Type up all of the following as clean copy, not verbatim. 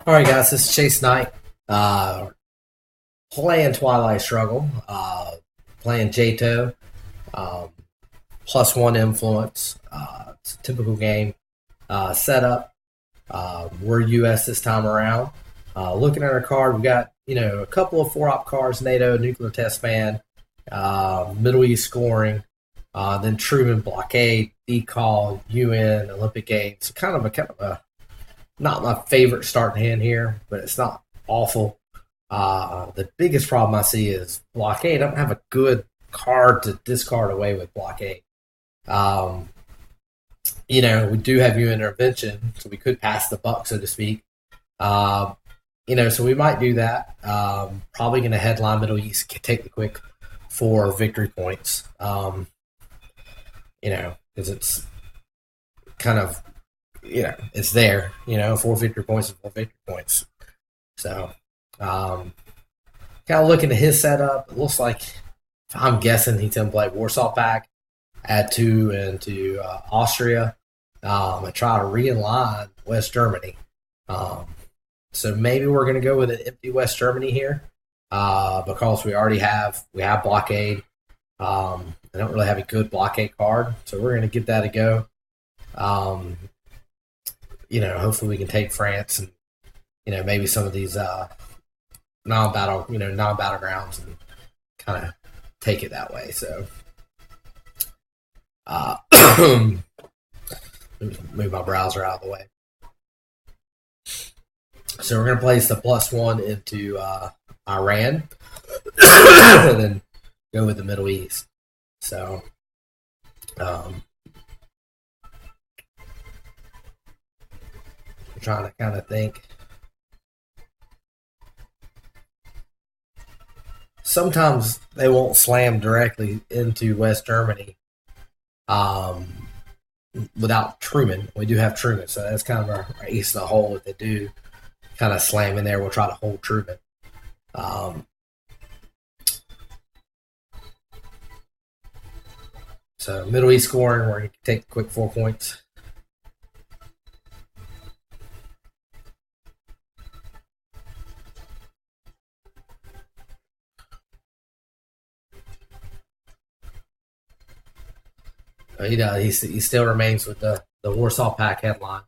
All right, guys, this is Chase Knight. Uh, Playing Twilight Struggle, playing Jayto, um, +1 influence. It's a typical game setup. We're US this time around. Looking at our card, we got a couple of 4-op cards: NATO, nuclear test ban, Middle East scoring, then Truman blockade, decall, UN, Olympic Games. Kind of a not my favorite starting hand here, but it's not awful. The biggest problem I see is blockade. I don't have a good card to discard away with blockade. Um, we do have UN intervention, so we could pass the buck, so to speak. So we might do that. Probably going to headline Middle East, take the quick 4 victory points. Because it's kind of it's there, 4 victory points and 4 victory points. So, kind of looking at his setup, it looks like, I'm guessing he's going to play Warsaw Pack, add 2 into Austria, and try to realign West Germany. So maybe we're going to go with an empty West Germany here, because we have blockade. I don't really have a good blockade card, so we're going to give that a go. Hopefully we can take France and, maybe some of these non-battlegrounds and kind of take it that way. So, move my browser out of the way. So we're going to place the +1 into Iran and then go with the Middle East. So, I'm trying to kind of think. Sometimes they won't slam directly into West Germany without Truman. We do have Truman, so that's kind of our ace in the hole. If they do kind of slam in there, we'll try to hold Truman. So Middle East scoring, we're going to take a quick 4 points. He does. He still remains with the Warsaw Pack headline.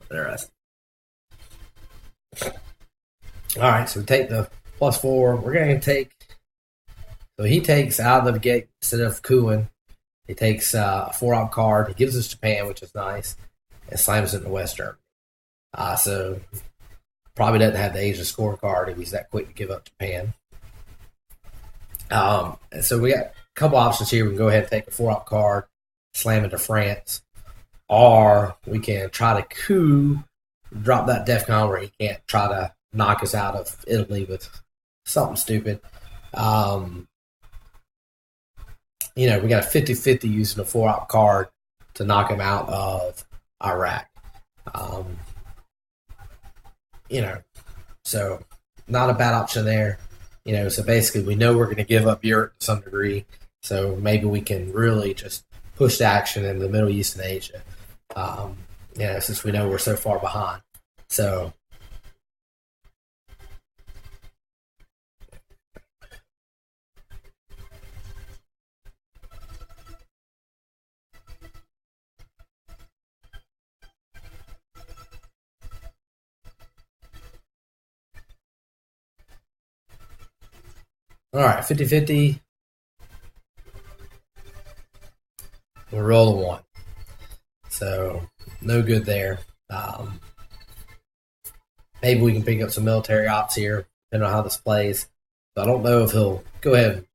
Interesting. All right, so we take the +4. We're going to take. So he takes out of the gate instead of cooling. He takes a 4-op card. He gives us Japan, which is nice, and slams it into West Germany. So probably doesn't have the Asia scorecard if he's that quick to give up Japan. And so we got a couple options here. We can go ahead and take a 4-op card, slam into France, or we can try to coup, drop that DEFCON where he can't try to knock us out of Italy with something stupid. We got a 50-50 using a 4-op card to knock him out of Iraq. So not a bad option there. So basically we know we're going to give up Europe to some degree. So maybe we can really just push the action in the Middle East and Asia. Since we know we're so far behind. So, all right, 50-50. We'll roll a 1. So, no good there. Maybe we can pick up some military ops here, depending on how this plays. So I don't know if he'll go ahead and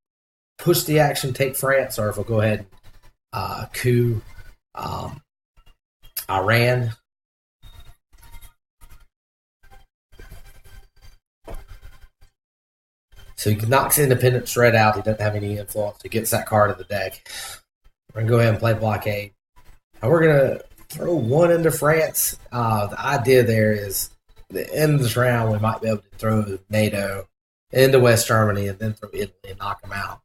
push the action, take France, or if he'll go ahead and coup Iran. So he knocks Independence right out. He doesn't have any influence. He gets that card in the deck. We're going to go ahead and play blockade. And we're going to throw one into France. The idea there is at the end of this round, we might be able to throw NATO into West Germany and then throw Italy and knock them out.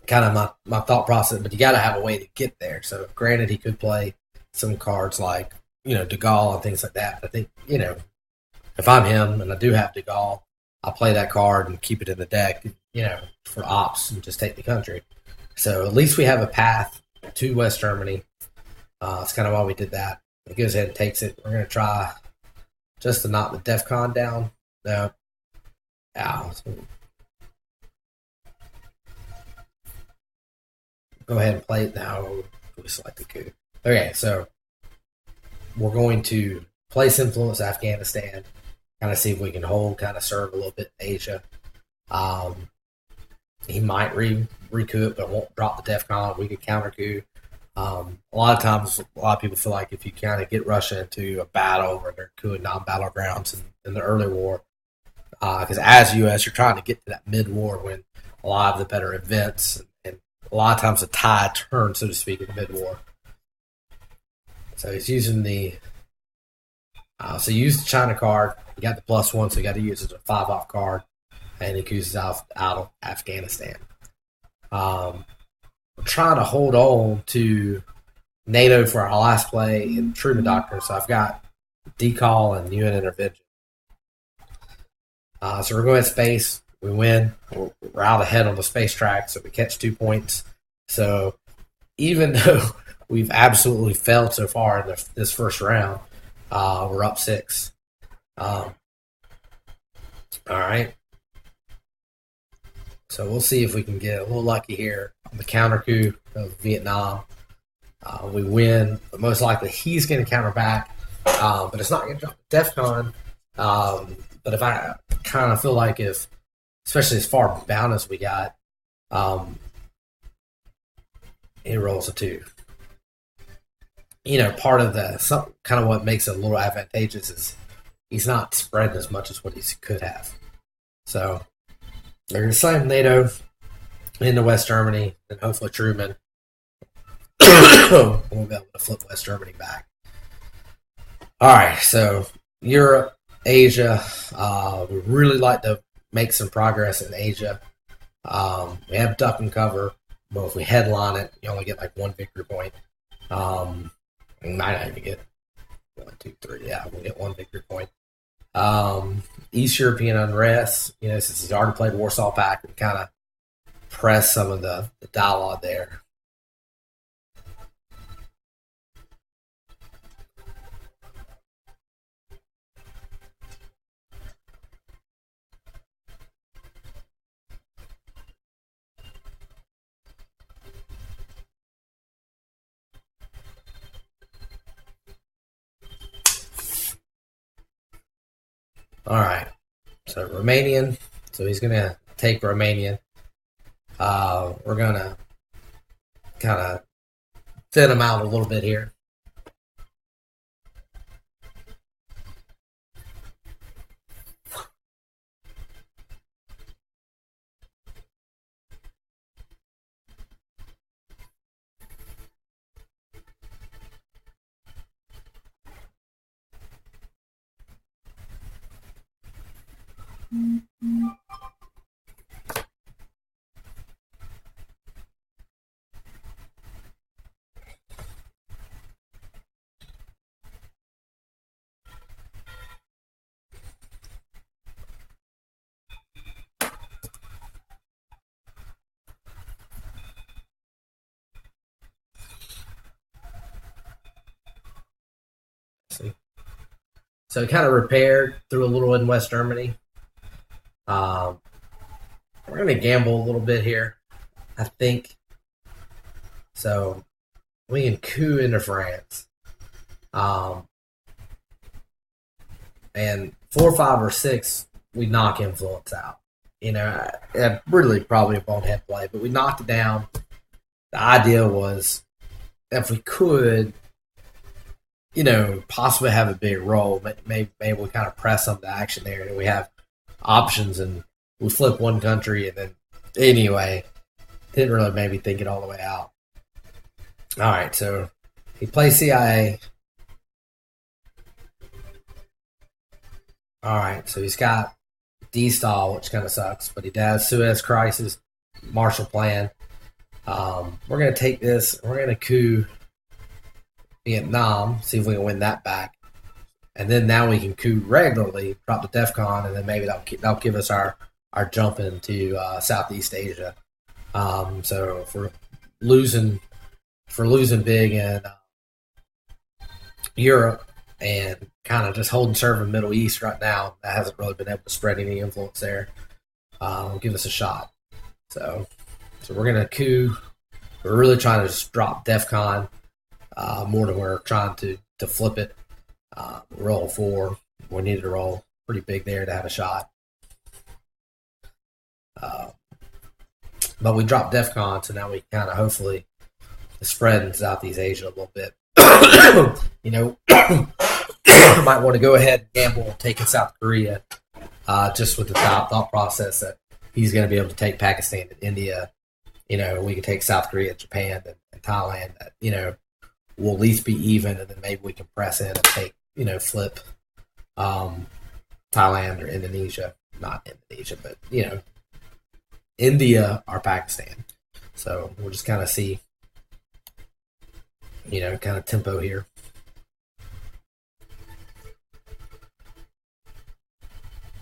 Kind of my thought process, but you got to have a way to get there. So granted, he could play some cards like, De Gaulle and things like that. But I think, if I'm him and I do have De Gaulle, I'll play that card and keep it in the deck, for ops and just take the country. So at least we have a path to West Germany. That's kind of why we did that. He goes ahead and takes it. We're going to try just to knock the DEFCON down. No. Ow. Go ahead and play it now. We select the coup. Okay, so we're going to place influence Afghanistan, kind of see if we can hold, kind of serve a little bit in Asia. He might recoup it, but won't drop the DEFCON. We could counter coup. A lot of times, a lot of people feel like if you kind of get Russia into a battle where they're cooing non-battlegrounds in the early war, because as U.S., you're trying to get to that mid-war when a lot of the better events and a lot of times the tide turns, so to speak, in mid-war. So he's using so he used the China card. He got the +1, so he got to use it as a 5-off card, and he accuses out of Afghanistan. We're trying to hold on to NATO for our last play in Truman Doctrine, so I've got decal and UN intervention. So we're going to space. We win. We're out ahead on the space track, so we catch 2 points. So even though we've absolutely failed so far in this first round, we're up 6. All right. So we'll see if we can get a little lucky here on the counter coup of Vietnam. We win, but most likely he's going to counter back. But it's not going to drop DEFCON. But if I kind of feel like especially as far bound as we got, he rolls a 2. Part of kind of what makes it a little advantageous is he's not spreading as much as what he could have. So they're going to slam NATO into West Germany and hopefully Truman will be able to flip West Germany back. All right, so Europe, Asia, we really like to make some progress in Asia. We have duck and cover, but if we headline it, you only get like 1 victory point. We might not even get 1, 2, 3. Yeah, we'll get 1 victory point. East European unrest, since he's already played Warsaw Pact, we kind of press some of the dialogue there. All right. So Romanian. So he's going to take Romanian. We're going to kind of thin him out a little bit here. So it kind of repaired through a little in West Germany. We're going to gamble a little bit here, I think. So we can coup into France. And 4, 5, or 6, we knock influence out. Really probably a bonehead play, but we knocked it down. The idea was if we could, possibly have a big role, maybe we kind of press some of the action there. And we have options, and we flip one country, and then anyway, didn't really maybe think it all the way out. All right, so he plays CIA. All right, so he's got D-Stall, which kind of sucks, but he does Suez Crisis, Marshall Plan. We're going to take this, we're going to coup Vietnam, see if we can win that back. And then now we can coup regularly, drop the DEFCON, and then maybe that'll give us our jump into Southeast Asia. So if we're losing big in Europe and kind of just holding serve in the Middle East right now, that hasn't really been able to spread any influence there. Give us a shot. So we're going to coup. We're really trying to just drop DEFCON more than we're trying to flip it. Roll 4. We needed to roll pretty big there to have a shot. But we dropped DEFCON, so now we kind of hopefully spread in Southeast Asia a little bit. Might want to go ahead and gamble taking South Korea, just with the thought process that he's going to be able to take Pakistan and India. We can take South Korea, Japan, and Thailand. We'll at least be even, and then maybe we can press in and take, flip Thailand or Indonesia. Not Indonesia, but, India or Pakistan. So we'll just kind of see, kind of tempo here.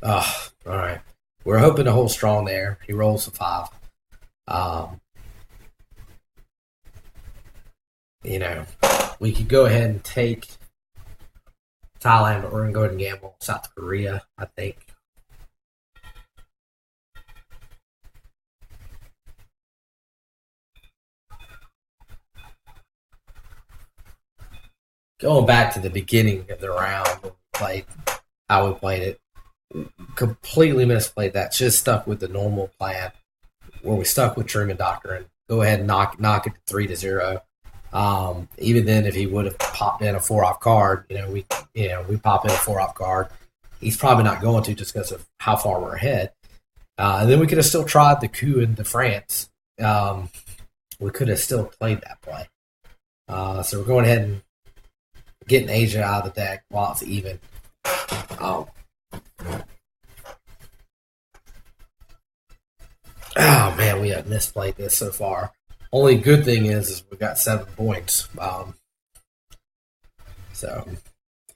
Oh, all right. We're hoping to hold strong there. He rolls a 5. We could go ahead and take Thailand, but we're going to go ahead and gamble South Korea, I think. Going back to the beginning of the round when we played, how we played it, completely misplayed that. Just stuck with the normal plan where we stuck with Truman Doctrine. Go ahead and knock it 3-0. Even then, if he would have popped in a 4-off card, we pop in a 4-off card. He's probably not going to just because of how far we're ahead. And then we could have still tried the coup into France. We could have still played that play. So we're going ahead and getting Asia out of the deck while it's even. Oh man, we have misplayed this so far. Only good thing is we got 7 points. So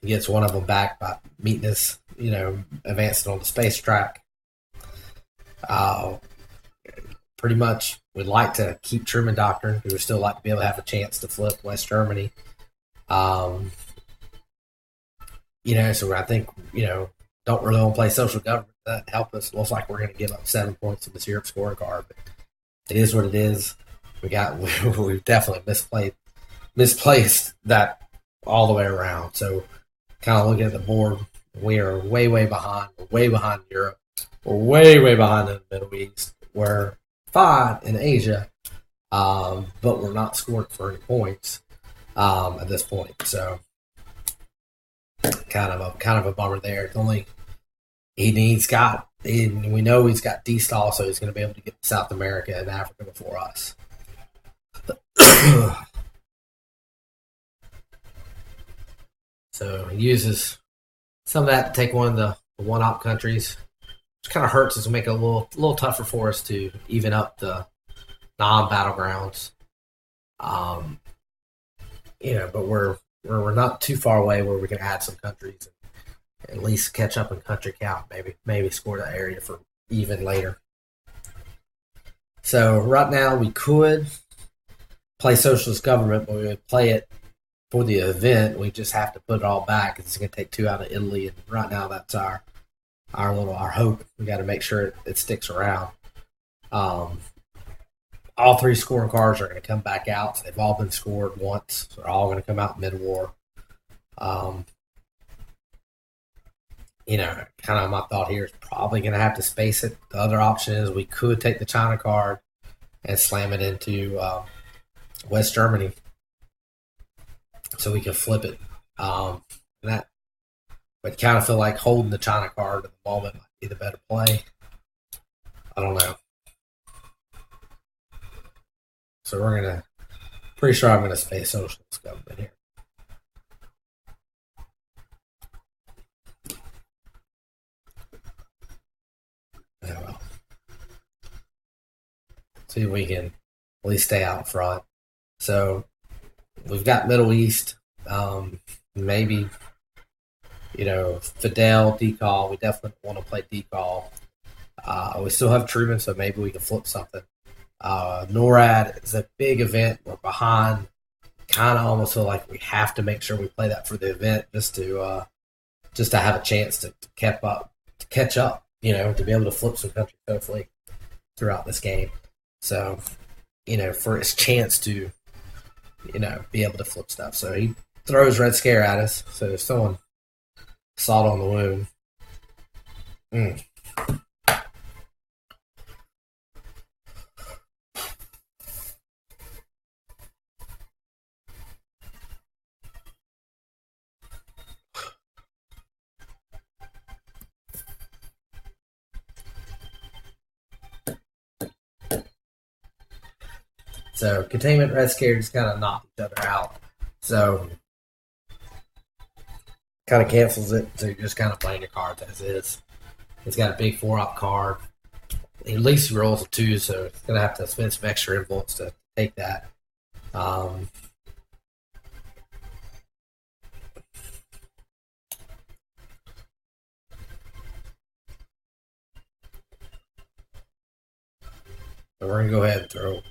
he gets one of them back by meeting us, advancing on the space track. Pretty much we'd like to keep Truman Doctrine. We would still like to be able to have a chance to flip West Germany. So I think, don't really want to play social government. That help us. Looks like we're going to give up 7 points in this Europe scorecard, but it is what it is. We definitely misplaced that all the way around. So kind of looking at the board, we are way behind. We're way behind Europe. We're way behind in the Middle East. We're fine in Asia, but we're not scoring for any points at this point. So kind of a bummer there. It's only we know he's got D-Stall, so he's going to be able to get to South America and Africa before us. So he uses some of that to take one of the one-op countries, which kind of hurts us to make it a little tougher for us to even up the non-battlegrounds. But we're not too far away where we can add some countries and at least catch up in country count. Maybe score that area for even later. So right now we could play socialist government, but we would play it for the event. We just have to put it all back. It's going to take 2 out of Italy, and right now that's our hope. We got to make sure it sticks around. All 3 scoring cards are going to come back out. So they've all been scored once. So they're all going to come out mid-war. Kind of my thought here is probably going to have to space it. The other option is we could take the China card and slam it into West Germany so we can flip it. But kind of feel like holding the China card at the moment might be the better play. I don't know. So we're gonna. Pretty sure I'm gonna space socialist government here. Oh well. See if we can at least stay out front. So we've got Middle East. Maybe Fidel decall. We definitely want to play decall. We still have Truman, so maybe we can flip something. NORAD is a big event. We're behind. Kind of almost feel like we have to make sure we play that for the event just to have a chance to catch up. To be able to flip some countries hopefully throughout this game. So, for his chance to, be able to flip stuff. So he throws Red Scare at us. So someone salt on the wound. So containment, Red Scare just kind of knocked each other out. So kind of cancels it. So you're just kind of playing your cards as is. He's got a big 4-op card. At least he rolls a 2, so he's going to have to spend some extra influence to take that. So we're going to go ahead and throw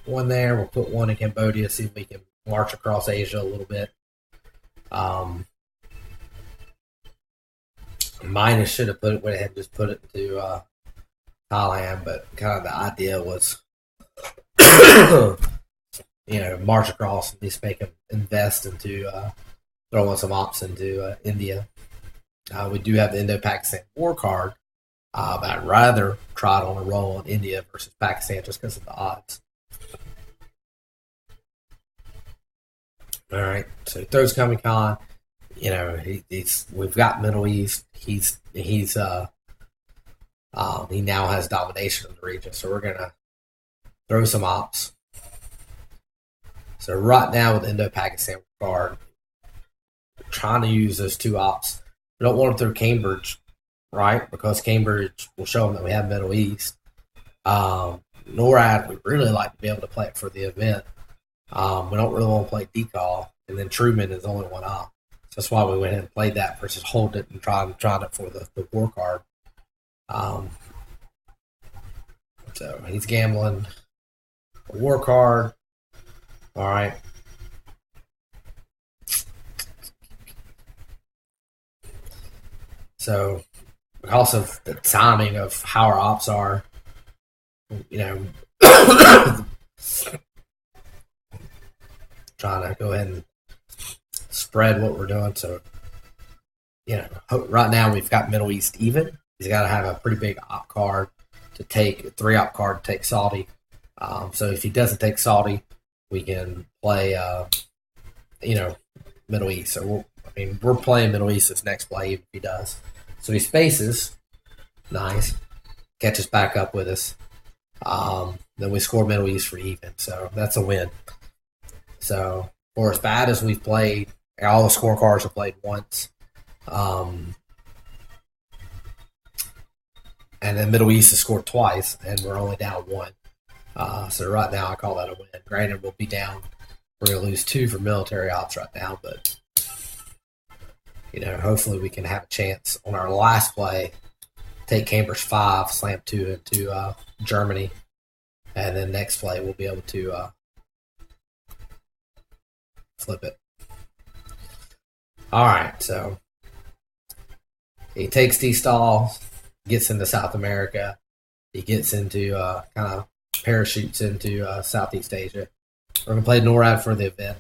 one there. We'll put one in Cambodia, see if we can march across Asia a little bit. Minus should have went ahead and just put it into Thailand, but kind of the idea was, march across and at least make them invest into throwing some ops into India. We do have the Indo-Pakistan war card, but I'd rather try it on a roll on India versus Pakistan just because of the odds. All right, so he throws Coming Khan. We've got Middle East. He now has domination of the region, so we're gonna throw some ops. So right now with Indo-Pakistan card, we're trying to use those 2 ops. We don't want to throw Cambridge, right? Because Cambridge will show them that we have Middle East. NORAD, we really like to be able to play it for the event. We don't really want to play decall, and then Truman is only 1 op. So that's why we went ahead and played that versus hold it and trying it for the war card. So he's gambling a war card. All right. So because of the timing of how our ops are, trying to go ahead and spread what we're doing. So, right now we've got Middle East even. He's got to have a pretty big op card to take, a 3-op card to take Saudi. So if he doesn't take Saudi, we can play, Middle East. So we're playing Middle East this next play if he does. So he spaces, nice, catches back up with us. Then we score Middle East for even. So that's a win. So for as bad as we've played, all the scorecards have played once. And then Middle East has scored twice, and we're only down 1. So right now, I call that a win. Granted, we'll be down. We're going to lose 2 for military ops right now, but hopefully we can have a chance on our last play. Take Cambridge 5, slam 2 into Germany, and then next play we'll be able to flip it. All right, so he takes D-Stall, gets into South America. He gets into kind of parachutes into Southeast Asia. We're going to play NORAD for the event.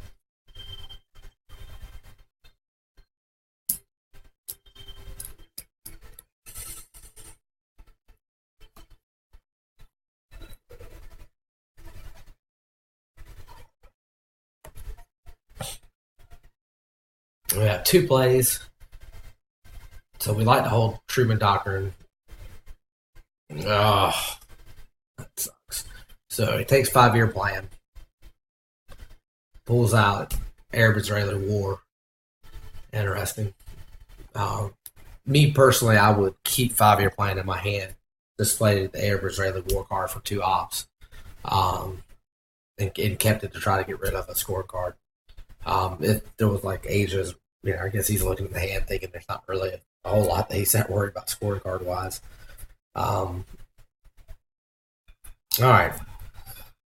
We have 2 plays. So we like to hold Truman Doctrine Oh, that sucks. So he takes 5-year plan, pulls out Arab-Israeli war. Interesting. Um, Me personally, I would keep 5-year plan in my hand, displayed the Arab-Israeli war card for 2 ops, um, and kept it to try to get rid of a scorecard. If there was like Asia's, I guess he's looking at the hand thinking there's not really a whole lot that he's not worried about scorecard wise. Um, all right.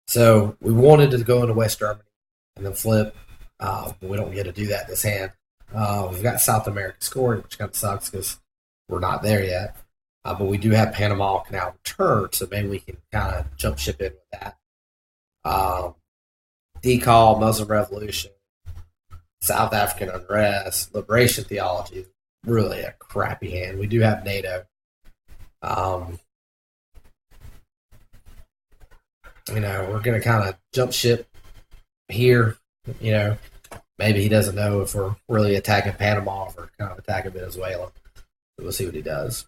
So we wanted to go into West Germany and then flip. We don't get to do that this hand. We've got South America scoring, which kind of sucks because we're not there yet. But we do have Panama Canal return, so maybe we can kind of jump ship in with that. Decal, Muslim Revolution, South African unrest, liberation theology. Really a crappy hand. We do have NATO. We're going to kind of jump ship here. Maybe he doesn't know if we're really attacking Panama or kind of attacking Venezuela. So we'll see what he does.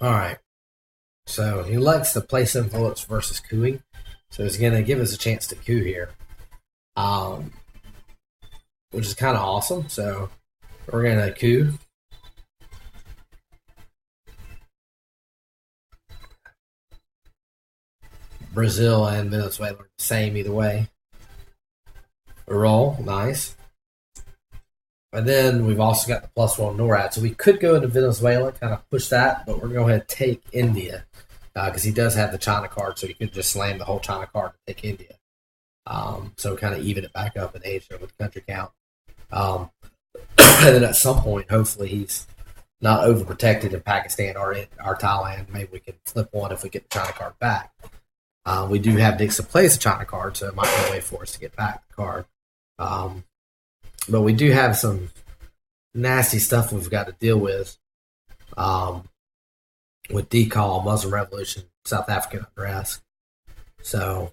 All right. So he likes the place influence versus cooing. So he's going to give us a chance to coup here, which is kind of awesome. So we're going to coup. Brazil and Venezuela are the same either way. Roll, nice. And then we've also got the +1 NORAD. So we could go into Venezuela, kind of push that, but we're going to go ahead and take India because he does have the China card, so he could just slam the whole China card and take India. So kind of even it back up in Asia with country count. And then at some point, hopefully he's not overprotected in Pakistan or Thailand. Maybe we can flip one if we get the China card back. We do have Dixon plays a China card, so it might be a way for us to get back the card. But we do have some nasty stuff we've got to deal with Decal, Muslim Revolution, South African unrest. So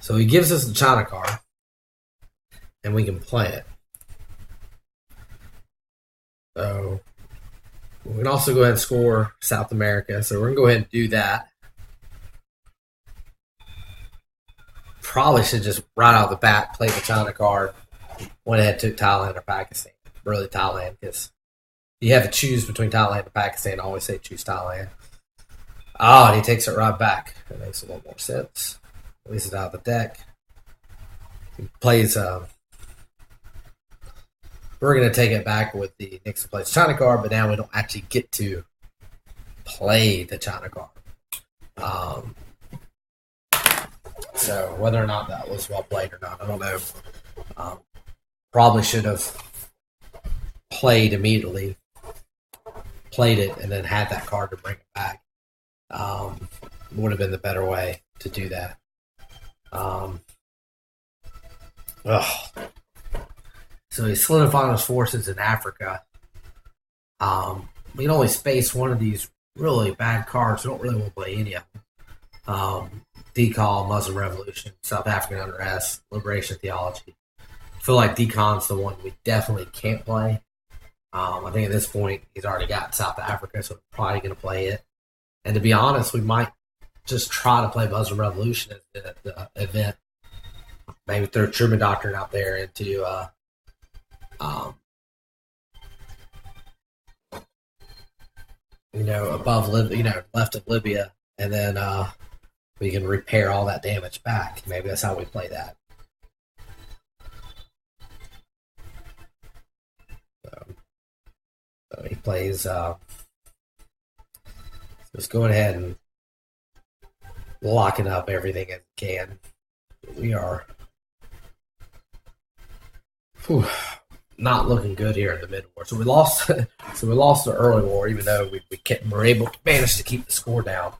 he gives us the China card, and we can play it. So we can also go ahead and score South America. So we're going to go ahead and do that. Probably should just right out of the bat play the China card. Went ahead and took Thailand or Pakistan. Really Thailand, because you have to choose between Thailand and Pakistan. I always say choose Thailand. And he takes it right back. That makes a little more sense. Release it out of the deck. He plays... we're going to take it back with the Nixon plays China card, but now we don't actually get to play the China card. So whether or not that was well played or not, I don't know. Probably should have played immediately, played it, and then had that card to bring it back. Would have been the better way to do that. So he's solidifying his forces in Africa. We can only space one of these really bad cards. We don't really want to play any of them. Decal, Muslim Revolution, South African unrest, liberation theology. I feel like Decon's the one we definitely can't play. I think at this point he's already got South Africa, so we're probably going to play it. And to be honest, we might just try to play Muslim Revolution at the event. Maybe throw Truman Doctrine out there into above Libya, left of Libya, and then we can repair all that damage back. Maybe that's how we play that. So he plays just going ahead and locking up everything as we can. We are not looking good here in the mid war. So we lost. So we lost the early war, even though we were able to manage to keep the score down.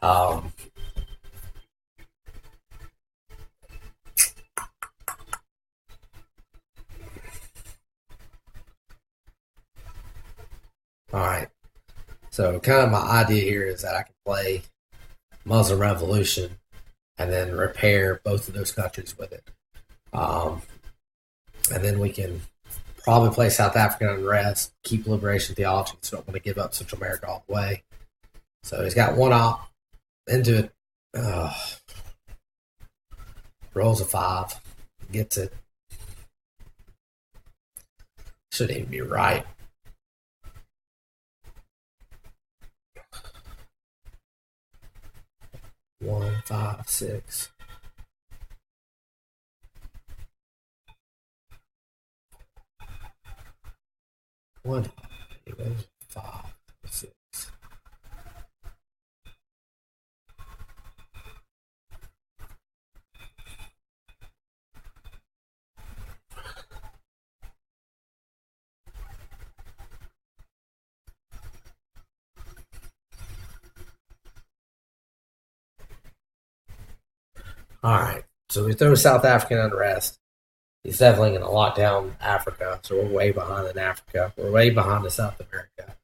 All right. So kind of my idea here is that I can play Muslim Revolution and then repair both of those countries with it. And then we can probably play South African unrest, keep liberation theology, so don't want to give up Central America all the way. So he's got one op into it. Rolls a 5, gets it. Shouldn't even be right. One, 5, 6. One, 5, 6. All right. So we throw South African unrest. He's definitely going to lock down Africa. So we're way behind in Africa. We're way behind in South America.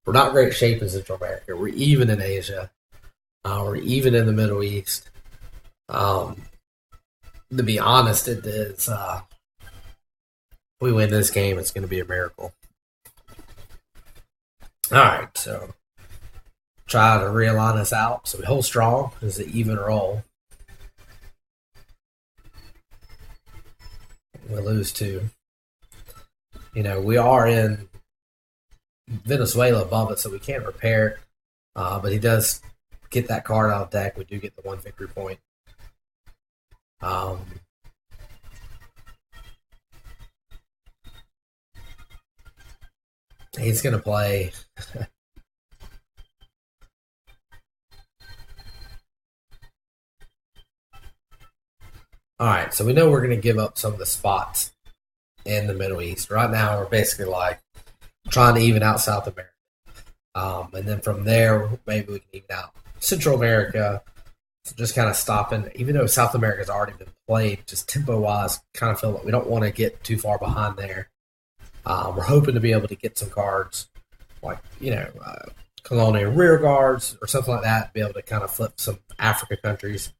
We're not great shape in Central America. We're even in Asia. We're even in the Middle East. To be honest, it is. If we win this game, it's going to be a miracle. All right. So try to realign us out. So we hold strong. It's an even roll. We lose 2. We are in Venezuela above it, so we can't repair it. But he does get that card out of deck. We do get the 1 victory point. He's going to play. All right, so we know we're going to give up some of the spots in the Middle East. Right now, we're basically like trying to even out South America. And then from there, maybe we can even out Central America. So just kind of stopping, even though South America has already been played, just tempo-wise, kind of feel like we don't want to get too far behind there. We're hoping to be able to get some cards like, colonial rear guards or something like that, be able to kind of flip some Africa countries.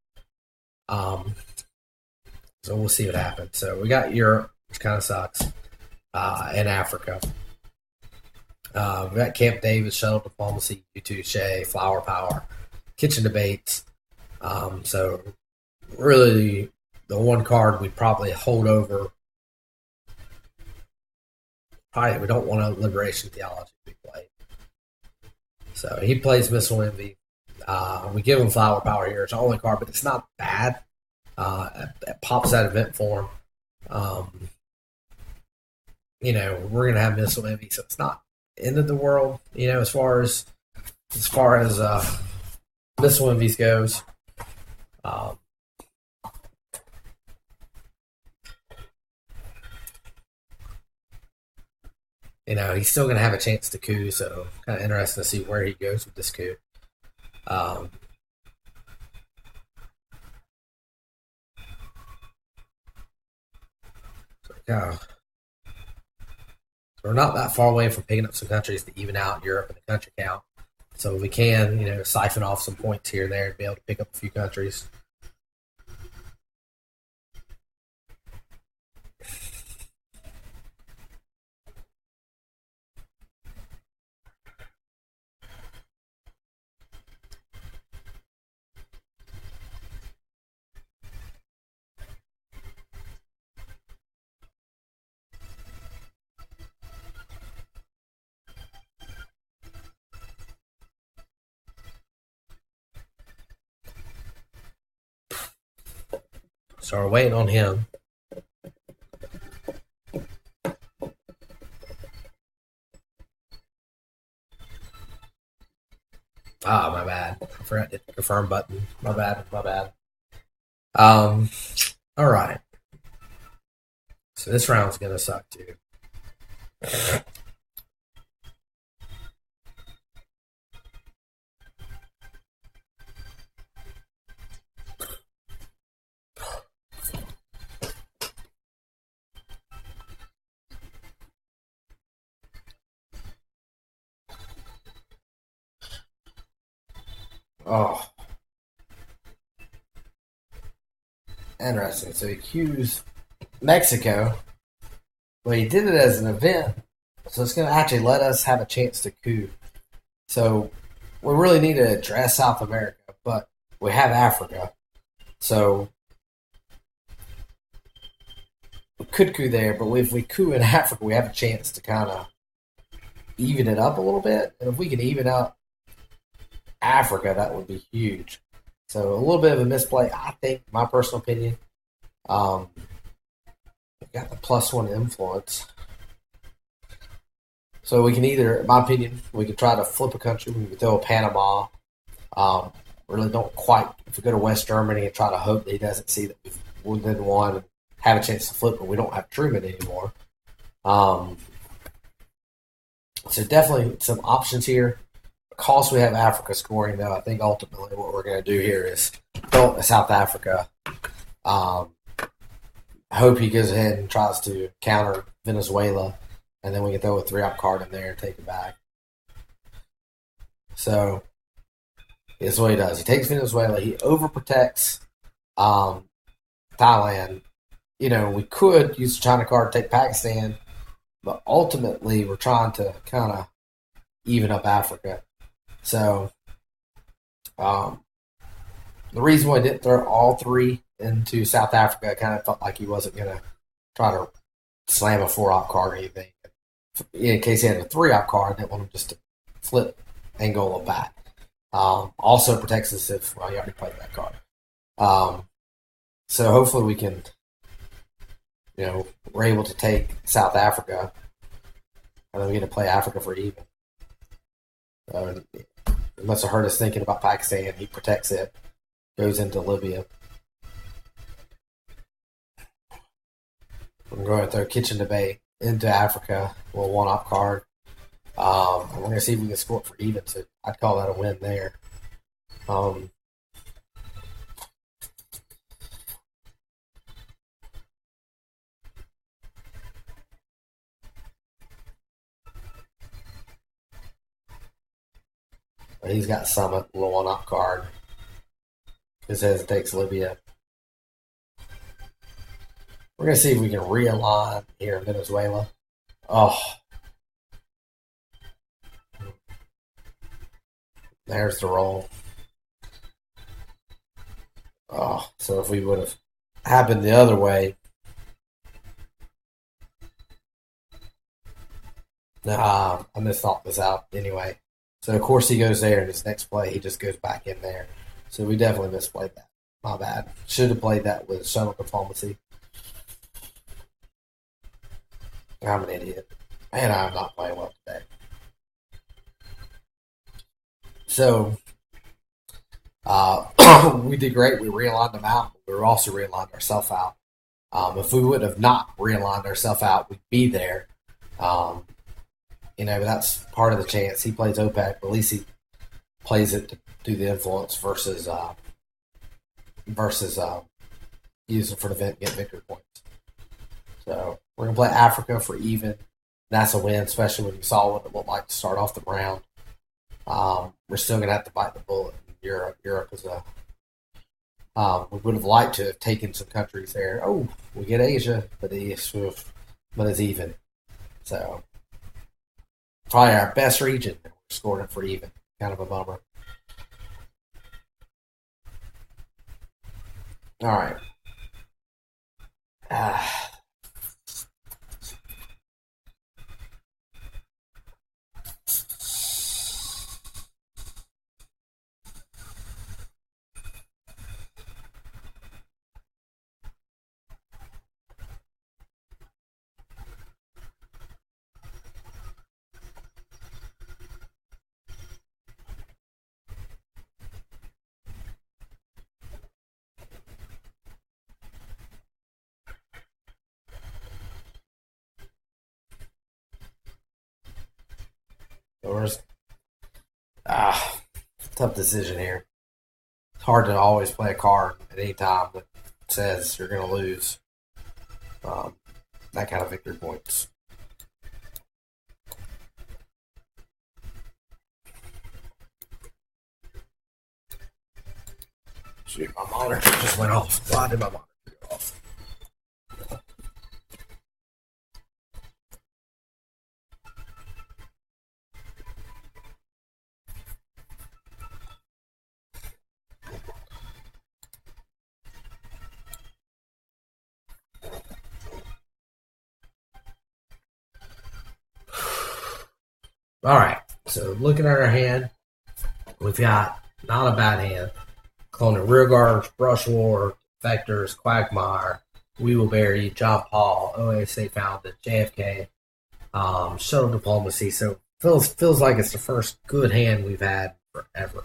So we'll see what happens. So we got Europe, which kind of sucks, and Africa. We got Camp David, shuttle diplomacy, U2 flower power, kitchen debates. So really, the one card we'd probably hold over. Probably we don't want a liberation theology to be played. So he plays Missile Envy. We give him flower power here. It's the only card, but it's not bad. It pops that event form. We're gonna have Missile Envy, so it's not end of the world. As far as Missile Envies goes. He's still going to have a chance to coup, so kind of interesting to see where he goes with this coup. So we're not that far away from picking up some countries to even out Europe in the country count. So if we can, siphon off some points here and there and be able to pick up a few countries. So we're waiting on him. Ah, my bad. I forgot to hit the confirm button. My bad. My bad. Um. All right. So this round's gonna suck too. Oh, interesting. So he cues Mexico. Well, he did it as an event, so it's going to actually let us have a chance to coup. So we really need to address South America, but we have Africa. So we could coup there, but if we coup in Africa, we have a chance to kind of even it up a little bit. And if we can even up Africa, that would be huge. So a little bit of a misplay, I think, my personal opinion. Um, we've got the +1 influence. So we can either, in my opinion, we could try to flip a country. We could throw a Panama. Really don't quite. If we go to West Germany and try to hope that he doesn't see that we've then won and have a chance to flip, but we don't have Truman anymore. So definitely some options here. Because we have Africa scoring, though, I think ultimately what we're going to do here is go to South Africa. I hope he goes ahead and tries to counter Venezuela, and then we can throw a 3-op card in there and take it back. So that's what he does. He takes Venezuela. He overprotects Thailand. You know, we could use the China card to take Pakistan, but ultimately we're trying to kind of even up Africa. So the reason why I didn't throw all 3 into South Africa, I kind of felt like he wasn't going to try to slam a 4-op card or anything. In case he had a 3-op card, I didn't want him just to flip Angola back. Also protects us if, well, he already played that card. So hopefully we can, we're able to take South Africa, and then we get to play Africa for even. It must have hurt us thinking about Pakistan. He protects it, goes into Libya. We're going to throw Kitchen to Bay into Africa with a 1-op card. We're going to see if we can score it for even. So I'd call that a win there. He's got Summit, a little 1-op card. It says it takes Libya. We're going to see if we can realign here in Venezuela. Oh. There's the roll. Oh, so if we would have happened the other way. Nah, I misthought this out anyway. So, of course, he goes there in his next play. He just goes back in there. So, we definitely misplayed that. My bad. Should have played that with shuttle diplomacy. I'm an idiot. And I'm not playing well today. So, we did great. We realigned them out. We were also realigned ourselves out. If we would have not realigned ourselves out, we'd be there. But that's part of the chance. He plays OPEC, but at least he plays it to do the influence versus using for the event, get victory points. So we're gonna play Africa for even. That's a win, especially when you saw what it looked like to start off the round. We're still gonna have to bite the bullet in Europe. Europe is we would have liked to have taken some countries there. Oh, we get Asia, but it's even. So probably our best region. We're scoring it for even. Kind of a bummer. All right. There's tough decision here. It's hard to always play a card at any time that says you're going to lose. That kind of victory points. Shoot, my monitor just went off. Why did my monitor go off? All right, so looking at our hand, we've got not a bad hand. Cloning Rear Guards, Brush War, Vectors, Quagmire, Wheelberry, John Paul, OASA Founded, JFK, Shuttle Diplomacy. So feels like it's the first good hand we've had forever.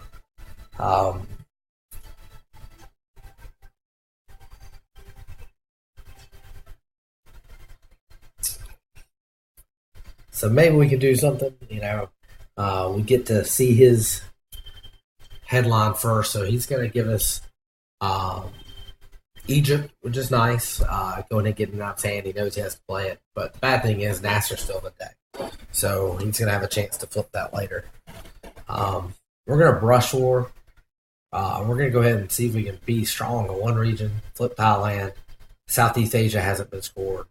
So maybe we could do something. We get to see his headline first, so he's going to give us Egypt, which is nice. Going and getting out of hand, he knows he has to play it. But the bad thing is Nasser's still in the deck, so he's going to have a chance to flip that later. We're going to Brush War. We're going to go ahead and see if we can be strong in one region, flip Thailand. Southeast Asia hasn't been scored.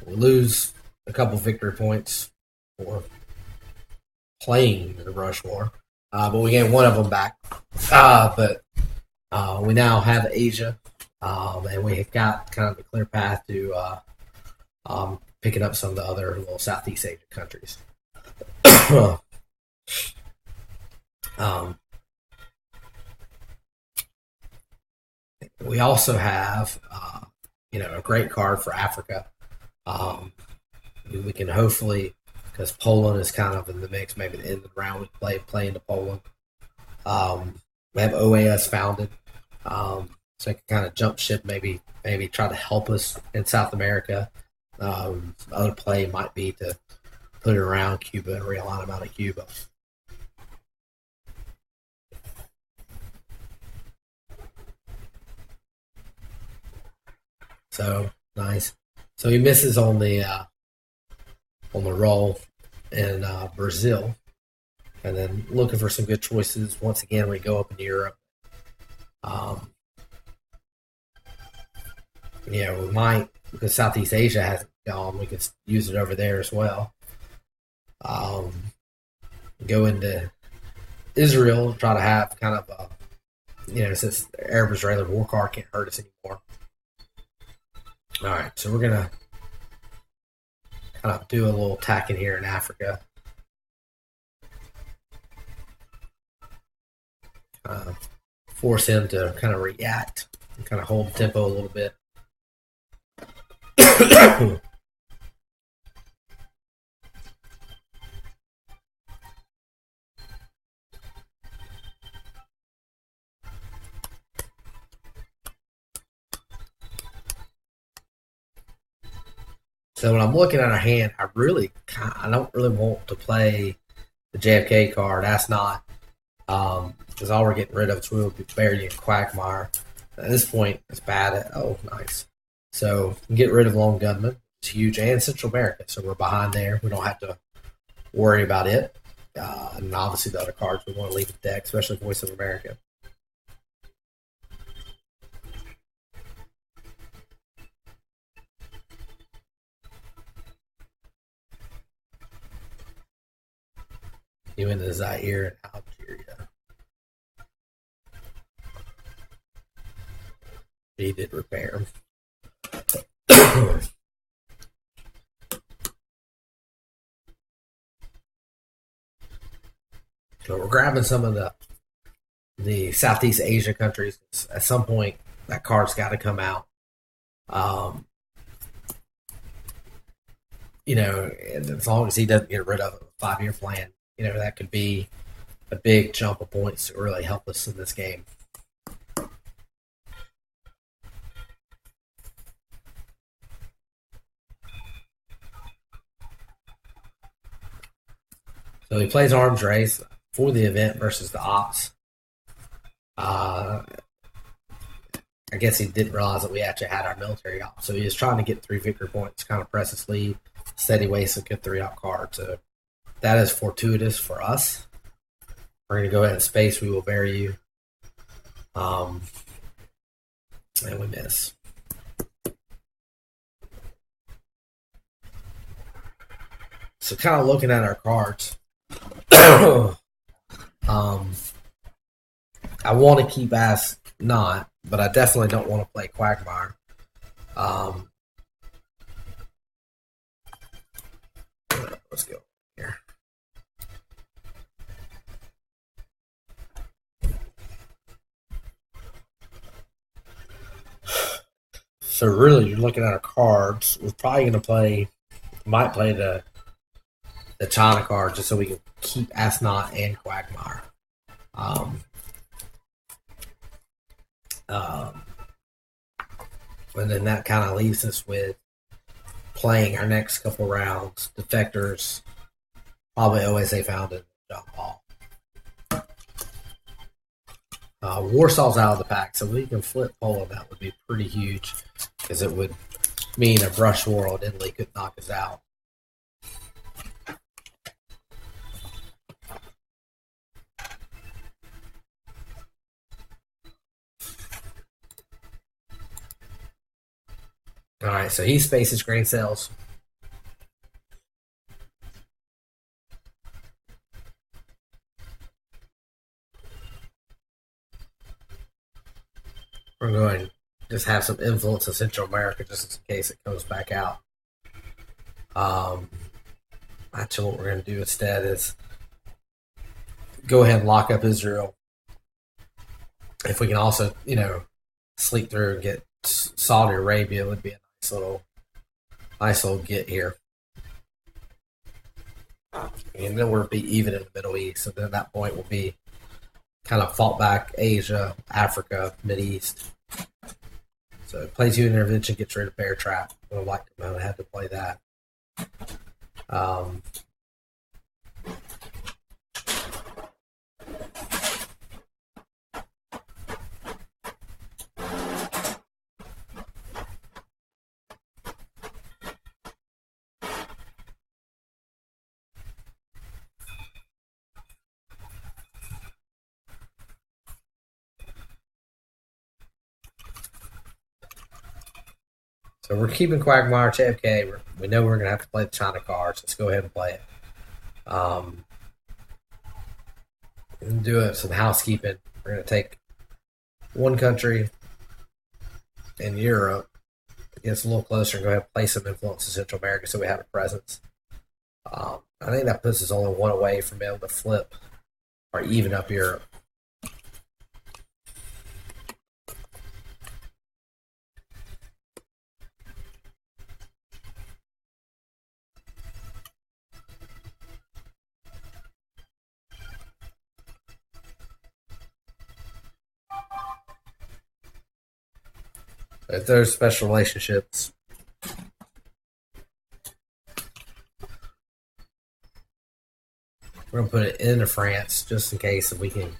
We lose a couple victory points for playing the Brush War, but we gain one of them back. But we now have Asia, and we've got kind of a clear path to picking up some of the other little Southeast Asian countries. We also have a great card for Africa. We can hopefully, because Poland is kind of in the mix, maybe the end of the round we play into Poland. We have OAS Founded, so it can kind of jump ship, maybe try to help us in South America. Other play might be to put it around Cuba and realign them out of Cuba. So nice. So he misses on the roll in Brazil, and then looking for some good choices. Once again, we go up into Europe. We might, because Southeast Asia hasn't gone, we could use it over there as well. Go into Israel, try to have kind of since the Arab-Israeli war card can't hurt us anymore. All right, so we're gonna kind of do a little attacking here in Africa. Force him to kind of react and kind of hold the tempo a little bit. So when I'm looking at our hand, I don't really want to play the JFK card. That's not because all we're getting rid of is Wheelberry and Quagmire. At this point, it's bad. Nice. So get rid of Lone Gunman. It's huge, and Central America. So we're behind there. We don't have to worry about it. And obviously the other cards we want to leave the deck, especially Voice of America. Even the Zaire and Algeria. He did repair. So we're grabbing some of the Southeast Asia countries. At some point, that card's got to come out. As long as he doesn't get rid of a 5-year plan, that could be a big jump of points to really help us in this game. So he plays arms race for the event versus the ops. Uh, I guess he didn't realize that we actually had our military op. So he was trying to get 3 victory points, kind of press his lead, steady waste and get 3 op card. So that is fortuitous for us. We're going to go ahead and space. We will bury you. And we miss. So kind of looking at our cards. I want to keep Ass Not, but I definitely don't want to play Quagmire. Let's go here. So really, you're looking at our cards. We're probably going to might play the China card just so we can keep Ass Not and Quagmire. And then that kind of leaves us with playing our next couple rounds. Defectors, probably OSA Founded, John Paul. Warsaw's out of the pack, so we can flip Poland. That would be pretty huge because it would mean a brush war on Italy could knock us out. All right, so he spaces grain cells. We're going to just have some influence in Central America just in case it comes back out. Actually, what we're going to do instead is go ahead and lock up Israel. If we can also, sleep through and get Saudi Arabia, would be a nice little get here. And then we'll be even in the Middle East. So then at that point, we'll be kind of fought back Asia, Africa, Mideast. So it plays human intervention, gets rid of Bear Trap. I would like to have to play that. So we're keeping Quagmire, JFK. We know we're going to have to play the China cards. Let's go ahead and play it. Do some housekeeping. We're going to take one country in Europe, get us a little closer, and go ahead and play some influence in Central America so we have a presence. I think that puts us only one away from being able to flip or even up Europe. If there's special relationships, we're going to put it into France just in case if we can,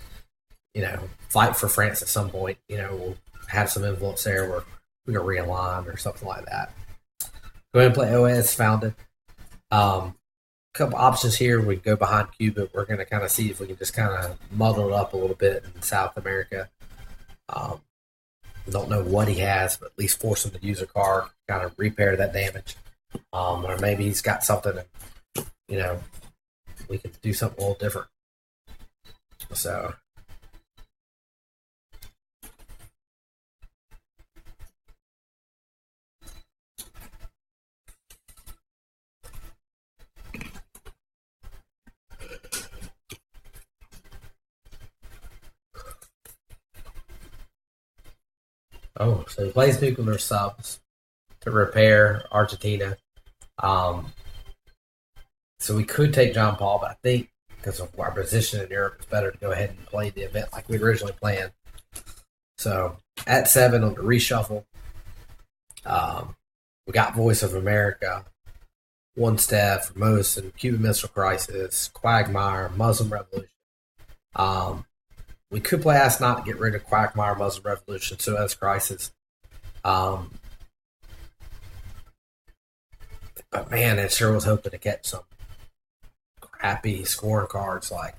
fight for France at some point. We'll have some influence there where we can realign or something like that. Go ahead and play OS Founded. Couple options here. We can go behind Cuba. We're going to kind of see if we can just kind of muddle it up a little bit in South America. Don't know what he has, but at least force him to use a card, kind of repair that damage. Or maybe he's got something and, we can do something a little different. So. Oh, so he plays nuclear subs to repair Argentina. So we could take John Paul, but I think because of our position in Europe, it's better to go ahead and play the event like we originally planned. So at 7 on the reshuffle, we got Voice of America. One Step, Formosan, Cuban Missile Crisis, Quagmire, Muslim Revolution. We could play Astronaut to get rid of Quagmire, Muslim Revolution, Suez Crisis. But man, it sure was hoping to catch some crappy scoring cards like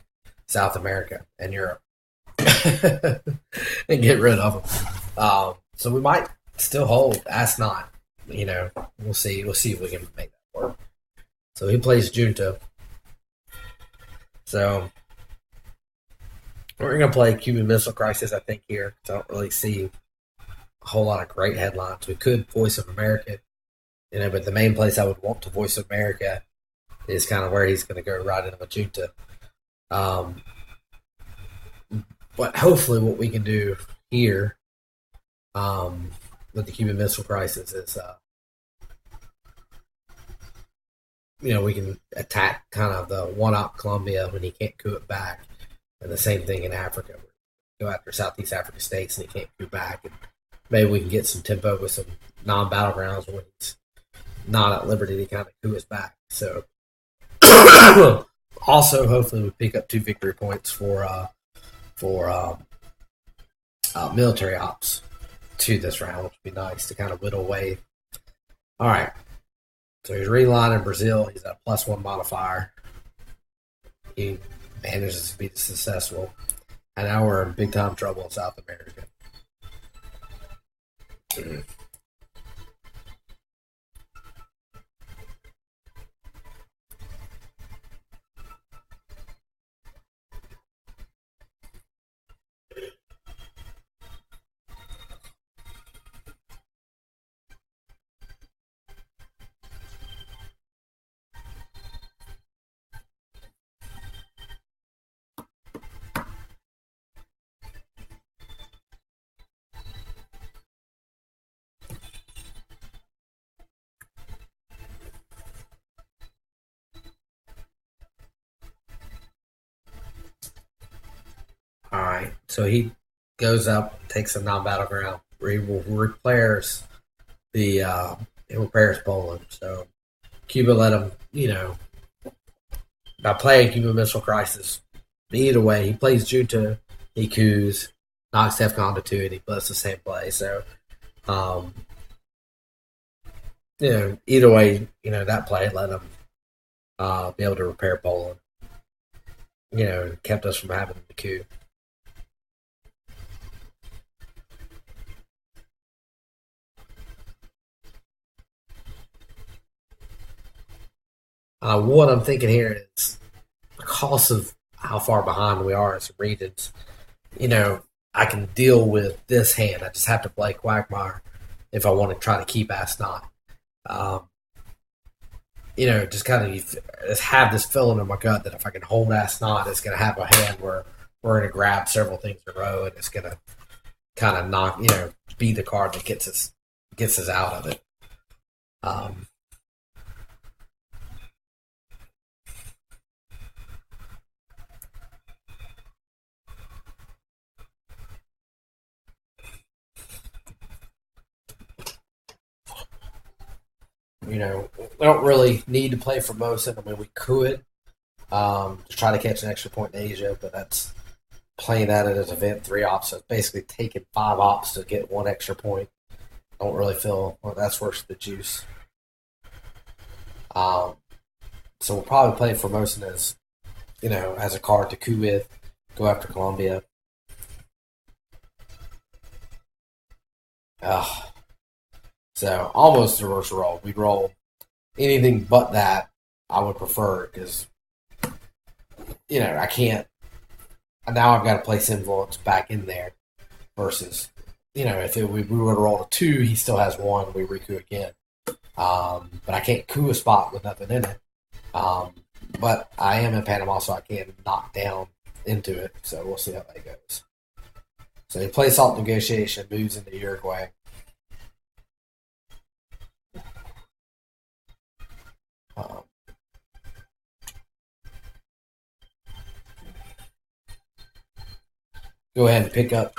South America and Europe and get rid of them. So we might still hold. Astronaut. We'll see. We'll see if we can make that work. So he plays Junto. So we're going to play Cuban Missile Crisis, I think, here. I don't really see a whole lot of great headlines. We could Voice of America, but the main place I would want to Voice of America is kind of where he's going to go right into a Junta. But hopefully what we can do here with the Cuban Missile Crisis is, we can attack kind of the one-up Colombia when he can't coup it back. And the same thing in Africa. We go after Southeast African states and he can't coup back. And maybe we can get some tempo with some non-battlegrounds when he's not at liberty to kind of coup us back. So also, hopefully we pick up 2 victory points for military ops to this round, which would be nice to kind of whittle away. All right. So he's relining Brazil. He's at a +1 modifier. He manages to be successful. And now we're in big time trouble in South America. All right, so he goes up, takes a non-battleground, repairs Poland. So Cuba let him, by playing Cuban Missile Crisis. Either way, he plays Junta, he coups, knocks Defcon to 2, and he puts the same play. So, either way, that play let him be able to repair Poland. Kept us from having the coup. What I'm thinking here is because of how far behind we are as regions, I can deal with this hand. I just have to play Quagmire if I want to try to keep Asnot. Just kind of just have this feeling in my gut that if I can hold Asnot, it's going to have a hand where we're going to grab several things in a row and it's going to kind of knock, be the card that gets us out of it. We don't really need to play Formosan. I mean, we could to try to catch an extra point in Asia, but that's playing at it as event 3 ops. So it's basically taking 5 ops to get 1 extra point. Don't really feel that's worth the juice. So we'll probably play Formosan as as a card to coup with, go after Colombia. So almost a reverse roll. We'd roll anything but that. I would prefer because I can't. Now I've got to place influence back in there versus if we were to roll a 2, he still has 1. We recoup again. But I can't coup a spot with nothing in it. But I am in Panama, so I can knock down into it. So we'll see how that goes. So he plays Salt Negotiation, moves into Uruguay. Go ahead and pick up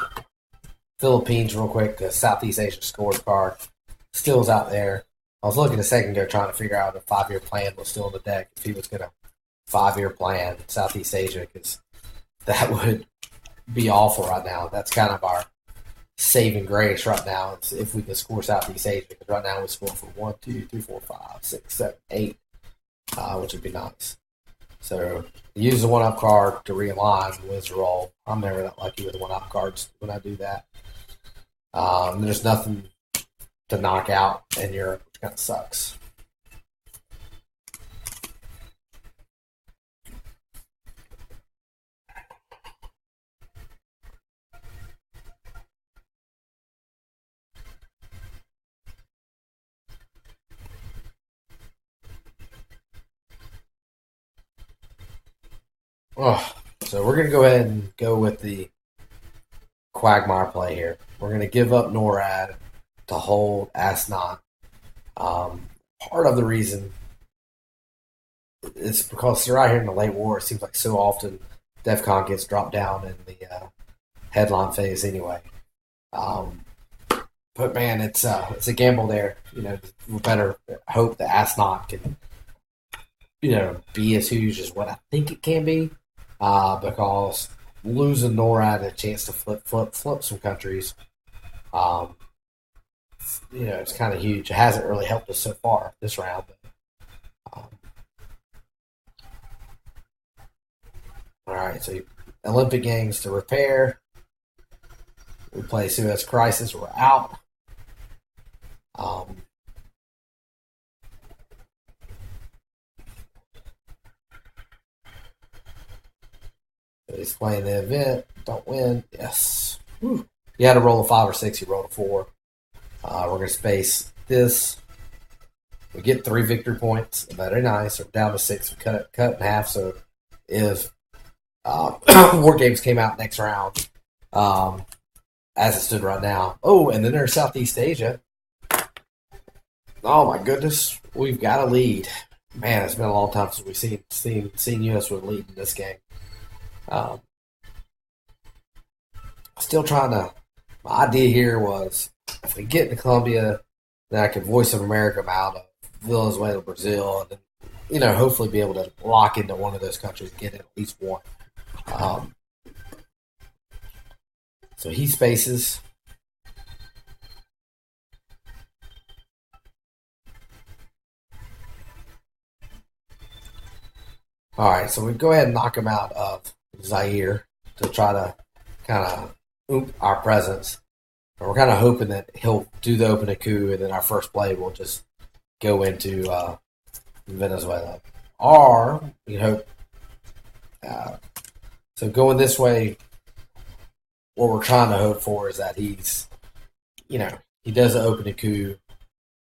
Philippines real quick. The Southeast Asia scorecard still is out there. I was looking a second ago trying to figure out if 5-year plan was still in the deck, if he was going to 5-year plan Southeast Asia, because that would be awful right now. That's kind of our saving grace right now. It's if we can score Southeast Asia, because right now we score for 1, 2, 3, 4, 5, 6, 7, 8, which would be nice. So use the 1-up card to realign wins the roll. I'm never that lucky with the 1-up cards when I do that. There's nothing to knock out in Europe, which kind of sucks. Oh, so we're going to go ahead and go with the Quagmire play here. We're going to give up NORAD to hold Asnot. Part of the reason is because they're right here in the late war. It seems like so often DEFCON gets dropped down in the headline phase anyway. But man, it's a gamble there. We better hope that Asnot can, be as huge as what I think it can be. Because losing NORAD a chance to flip some countries, it's kind of huge. It hasn't really helped us so far this round. But, all right, so Olympic Games to repair. We play Suez Crisis. We're out. He's playing the event. Don't win. Yes. Whew. You had to roll a 5 or 6. You rolled a 4. We're going to space this. We get 3 victory points. Very nice. We're down to 6. We cut it in half. So if War Games came out next round, as it stood right now. Oh, and then there's Southeast Asia. Oh my goodness, we've got a lead. Man, it's been a long time since we've seen US with a lead in this game. Still trying to. My idea here was if we get into Colombia, then I could Voice of America out of Venezuela, Brazil, and then hopefully be able to lock into one of those countries and get in at least one. So he spaces. All right, so we go ahead and knock him out of Zaire to try to kind of oop our presence. And we're kind of hoping that he'll do the opening coup, and then our first play will just go into Venezuela. Or we hope. So going this way, what we're trying to hope for is that he's, he does the opening coup,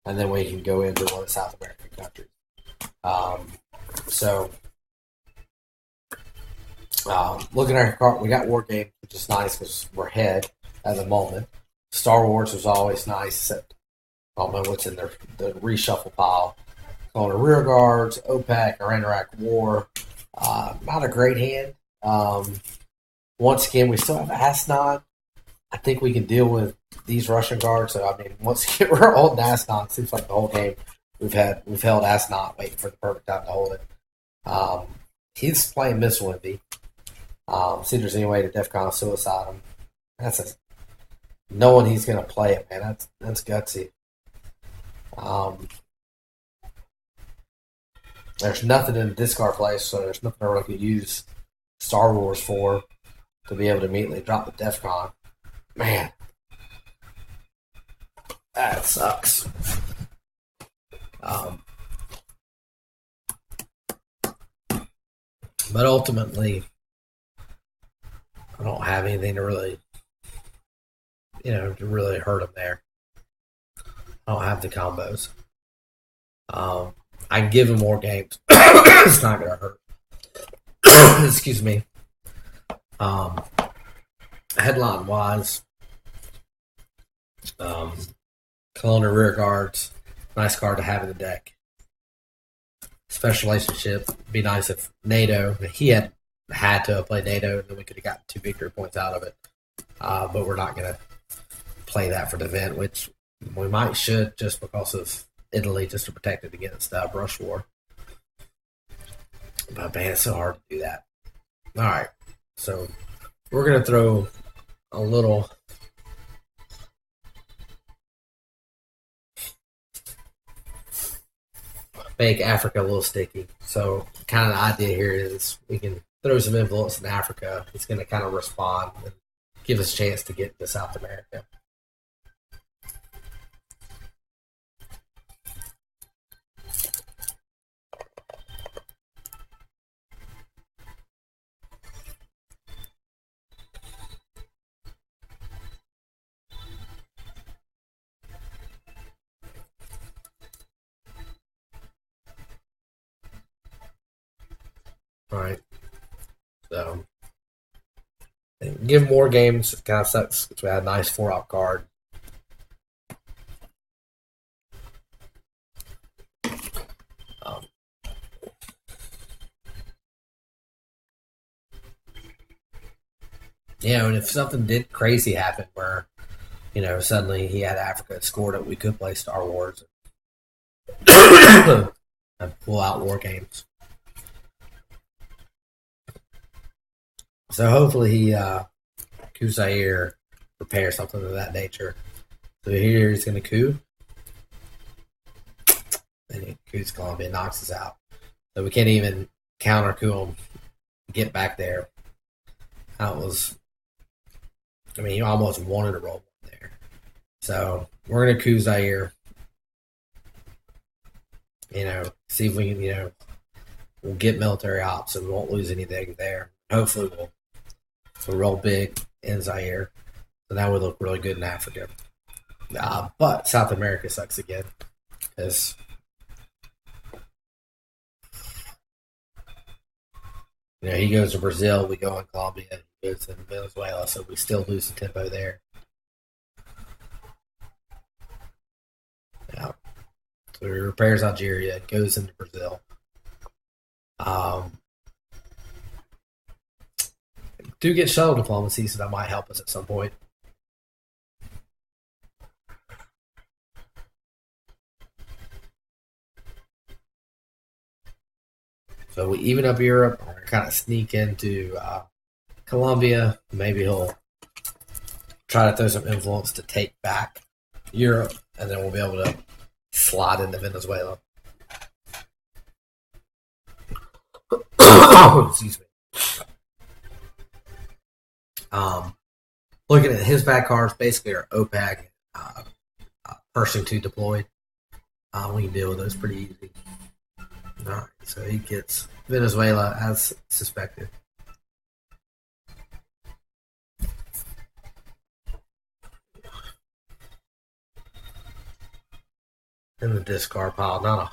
and then we can go into one of the South American countries. Looking at our card, we got War Games, which is nice because we're ahead at the moment. Star Wars was always nice, except I don't know what's in the reshuffle pile. On the rear guards, OPEC, Iran-Iraq War. Not a great hand. Once again, we still have Asnod. I think we can deal with these Russian guards. So, once again, we're holding Asnod. It seems like the whole game we've held Asnod, waiting for the perfect time to hold it. He's playing Missile Envy. See if there's any way to DEFCON suicide him. Knowing he's going to play it, man. That's gutsy. There's nothing in the discard place, so there's nothing I really could use Star Wars for to be able to immediately drop the DEFCON. Man, that sucks. But ultimately, I don't have anything to really, to really hurt him there. I don't have the combos. I can give him more games. It's not going to hurt. Excuse me. Headline wise, Colonial Rear Guards, nice card to have in the deck. Special relationship, be nice if NATO, he had to have played NATO, and then we could have gotten 2 victory points out of it. But we're not going to play that for the event, which we should just because of Italy just to protect it against brush war. But man, it's so hard to do that. All right, so we're gonna throw a little. Make Africa a little sticky. So, kind of the idea here is we can throw some influence in Africa. It's going to kind of respond and give us a chance to get to South America. All right. So, give more games. It kind of sucks because we had a nice 4-out card. And if something did crazy happen where, suddenly he had Africa scored it, we could play Star Wars and pull out war games. So hopefully he Kusair prepares something of that nature. So here he's going to coup. And he coups Colombia, knocks us out. So we can't even counter coup him, get back there. That was, he almost wanted to roll there. So we're going to coup Zaire. See if we can, we'll get military ops and we won't lose anything there. Hopefully we'll roll big in Zaire. So now we look really good in Africa. But South America sucks again. Because he goes to Brazil, we go in Colombia, he goes to Venezuela, so we still lose the tempo there. Yeah. So he repairs Algeria, goes into Brazil. Do get shuttle diplomacy, so that might help us at some point. So we even up Europe, or kind of sneak into Colombia. Maybe he'll try to throw some influence to take back Europe, and then we'll be able to slide into Venezuela. Excuse me. Looking at his back cards, basically are OPAC, Pershing 2 deployed. We can deal with those pretty easy. All right, so he gets Venezuela as suspected. In the discard pile, not a.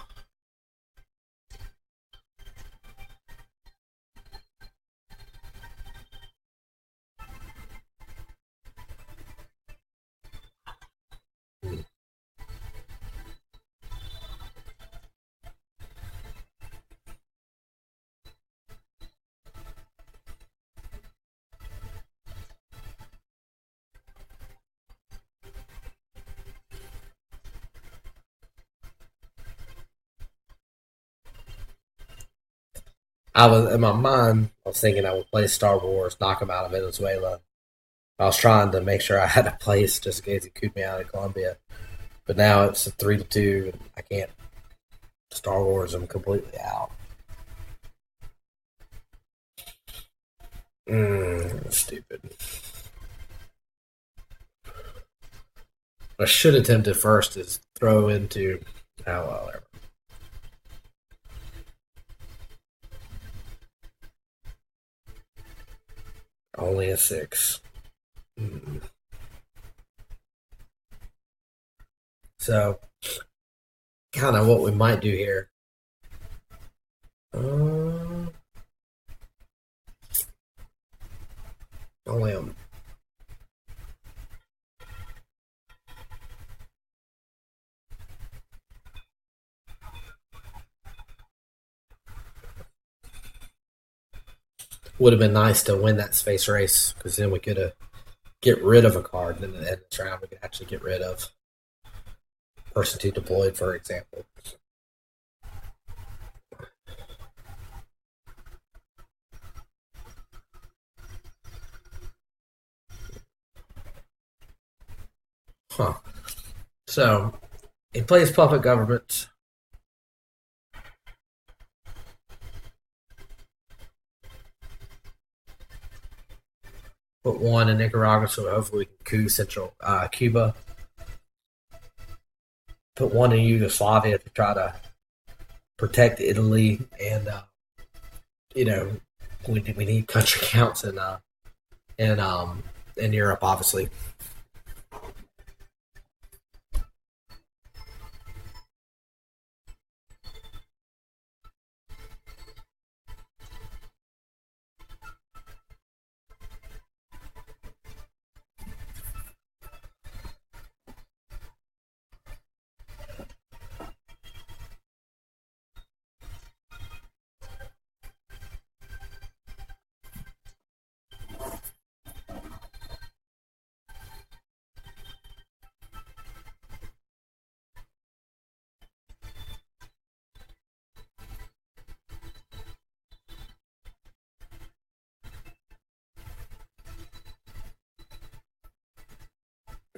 I was in my mind. I was thinking I would play Star Wars, knock him out of Venezuela. I was trying to make sure I had a place just in case he could me out of Colombia. But now it's a 3-2, and I can't Star Wars him completely out. Stupid. What I should attempt at first is throw into. Oh, well, whatever. Only a 6. So, kind of what we might do here. Only a. Would have been nice to win that space race because then we could have get rid of a card, and in this round we could actually get rid of person to deployed, for example. Huh. So he plays puppet governments. Put one in Nicaragua, so hopefully we can coup central Cuba. Put one in Yugoslavia to try to protect Italy, and you know we need country counts in in Europe, obviously.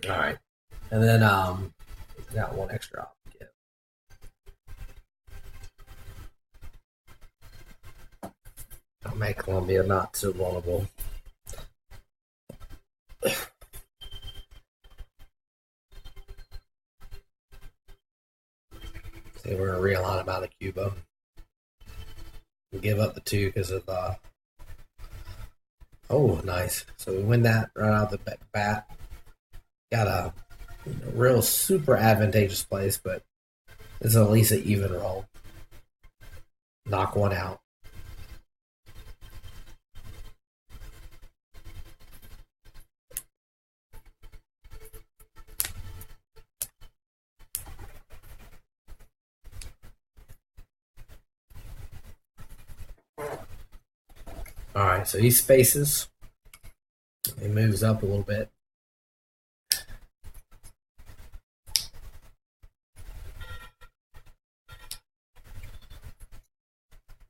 All right, and then got one extra op. Yeah. I'll make Colombia not so vulnerable. See, we're gonna realign him out of Cuba. We give up the two because of oh, nice. So we win that right out of the bat. Got a real super advantageous place, but it's at least an even roll. Knock one out. All right, so he spaces. He moves up a little bit.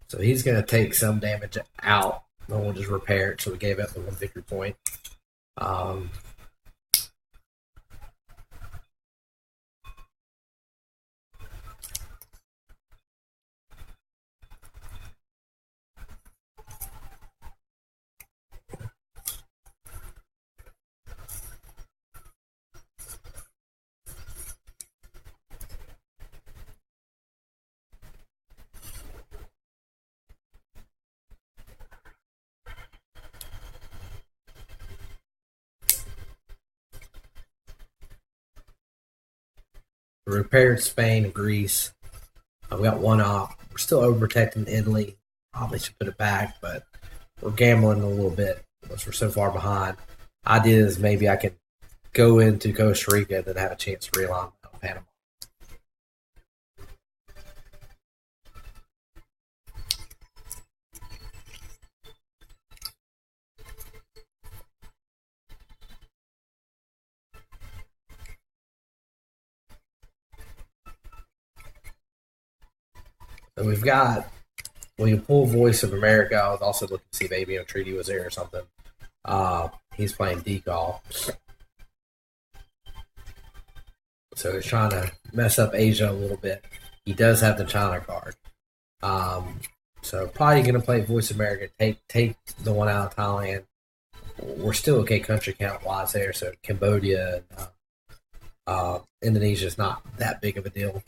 So he's going to take some damage out. Then we'll just repair it. So we gave up the one victory point. Um, repaired Spain and Greece. We got one off. We're still overprotecting Italy. Probably should put it back, but we're gambling a little bit because we're so far behind. Idea is maybe I can go into Costa Rica and then have a chance to realign Panama. So we've got, when you pull Voice of America, I was also looking to see if ABO Treaty was there or something. He's playing decal. So he's trying to mess up Asia a little bit. He does have the China card. So probably going to play Voice of America, take the one out of Thailand. We're still okay country count wise there. So Cambodia and Indonesia is not that big of a deal.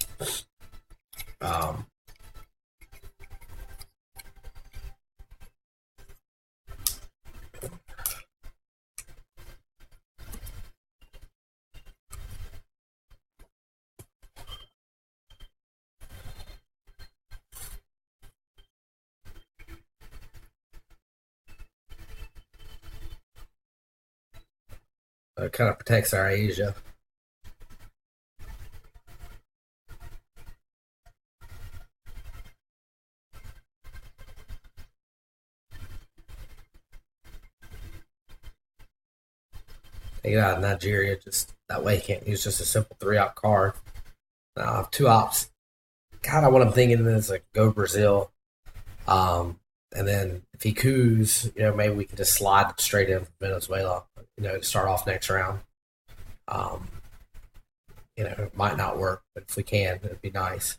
It kind of protects our Asia. Take it out of Nigeria, just that way he can't use just a simple 3-out card. two ops. Kind of what I'm thinking is like go Brazil. And then if he coups, maybe we can just slide straight in from Venezuela, to start off next round. Um, it might not work, but if we can, it'd be nice.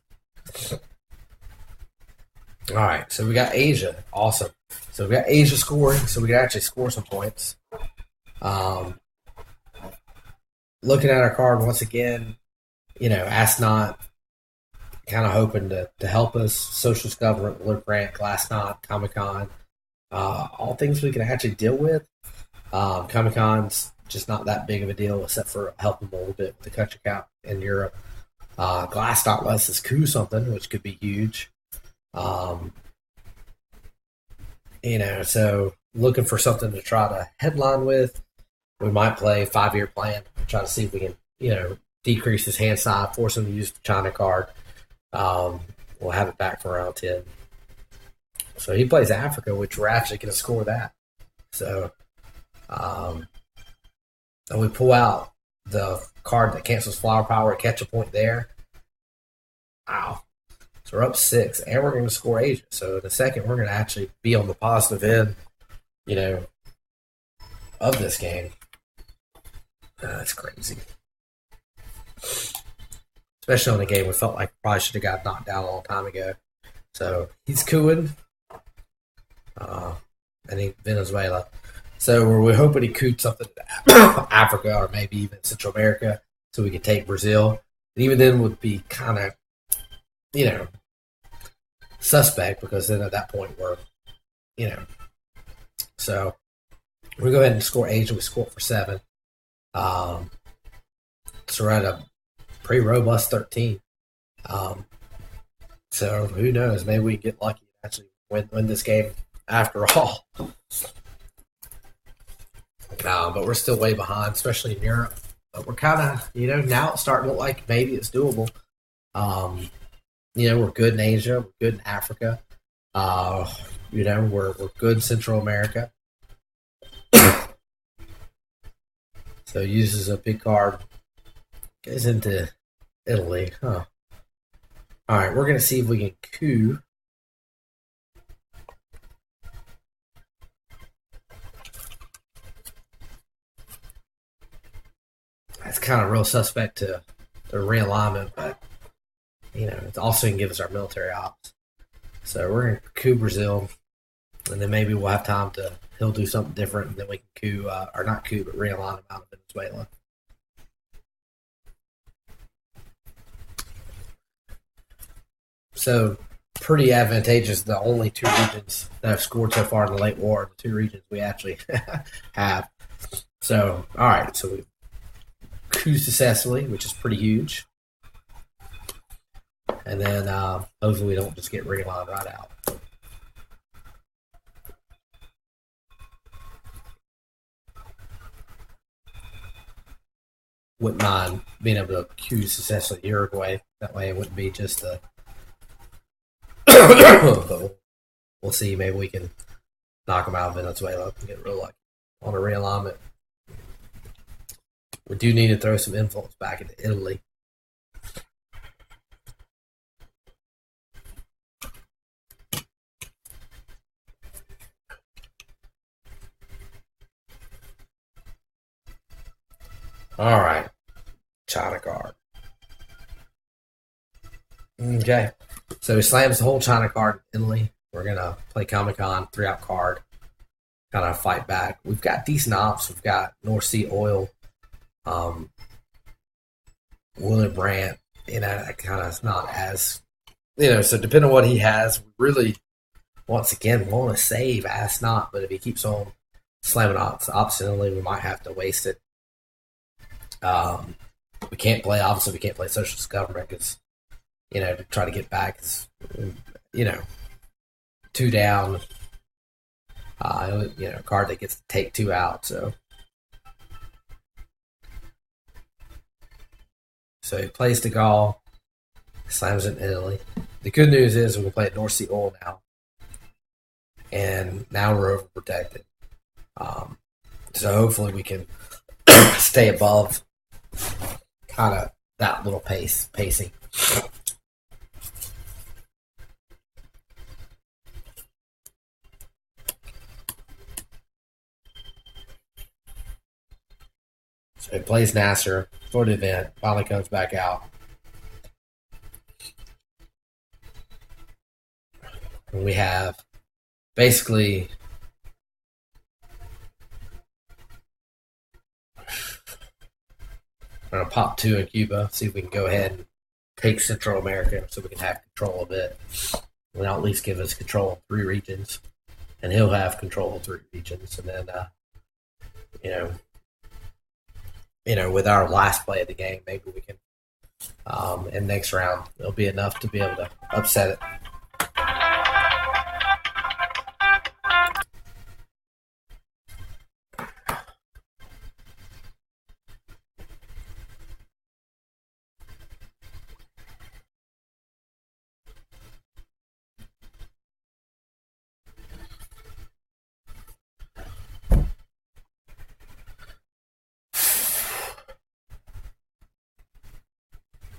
All right, so we got Asia. Awesome. So we got Asia scoring, so we can actually score some points. Looking at our card once again, Astronaut kind of hoping to help us. Socialist government, Blue Grant, Glassnot, Comic-Con, all things we can actually deal with. Comic-Con's just not that big of a deal except for helping a little bit with the country count in Europe. Glassnot lets us coup something, which could be huge. So looking for something to try to headline with. We might play 5-year plan, try to see if we can, decrease his hand size, force him to use the China card. We'll have it back for round 10. So he plays Africa, which we're actually going to score that. So, and we pull out the card that cancels flower power, catch a point there. Wow. So we're up 6, and we're going to score Asia. So in a second, we're going to actually be on the positive end, of this game. That's crazy. Especially on a game we felt like probably should have got knocked down a long time ago. So he's cooing. And Venezuela. So we're hoping he cooed something to Africa or maybe even Central America so we could take Brazil. And even then would be kind of, suspect because then at that point we're, So we go ahead and score Asia. We score for 7. So we're at a pretty robust 13. So who knows? Maybe we get lucky and actually win this game after all. But we're still way behind, especially in Europe. But we're kind of, now it's starting to look like maybe it's doable. We're good in Asia. We're good in Africa. We're good in Central America. So uses a big card. Goes into Italy. Huh. All right, we're going to see if we can coup. That's kind of real suspect to the realignment, but, it also can give us our military ops. So we're going to coup Brazil, and then maybe we'll have time to, he'll do something different, and then we can coup, or not coup, but realign him out of Venezuela. So pretty advantageous. The only 2 regions that have scored so far in the late war, the 2 regions we actually have. So, all right. So we coup successfully, which is pretty huge. And then hopefully we don't just get realigned right out. Wouldn't mind being able to coup successfully Uruguay. That way it wouldn't be just a but we'll see. Maybe we can knock them out of Venezuela and get real lucky on a realignment. We do need to throw some influence back into Italy. All right. China card. Okay. So he slams the whole China card in Italy. We're going to play Comic-Con, 3-out card, kind of fight back. We've got decent ops. We've got North Sea Oil, Willard Brandt, that kind of not as, so depending on what he has, we really, once again, want to save Not, but if he keeps on slamming ops obstinately, we might have to waste it. We can't play, obviously, we can't play Socialist Government because, to try to get back is, 2 down, a card that gets to take 2 out, so he plays De Gaulle, slams it in Italy. The good news is we can play at North Sea Oil now, and now we're overprotected. So hopefully we can stay above kind of that little pacing. So he plays Nasser for the event, finally comes back out. And we have basically we're gonna pop 2 in Cuba, see if we can go ahead and take Central America so we can have control of it. And that'll at least give us control of 3 regions. And he'll have control of 3 regions. And then you know, with our last play of the game, maybe we can in next round it'll be enough to be able to upset it.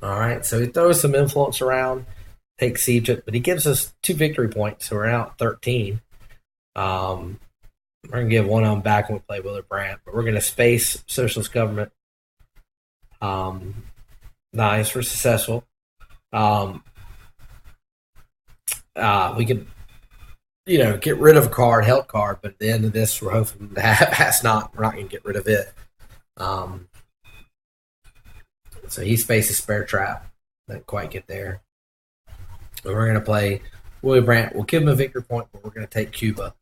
All right, so he throws some influence around, takes Egypt, but he gives us 2 victory points, so we're out 13. We're going to give one of them back when we play Willard Brandt, but we're going to space socialist government. Nice, we're successful. We could, get rid of a card, help card, but at the end of this, we're hoping we're not going to get rid of it. So he spaces Spare Trap. Didn't quite get there. But we're going to play Willie Brandt. We'll give him a victory point, but we're going to take Cuba.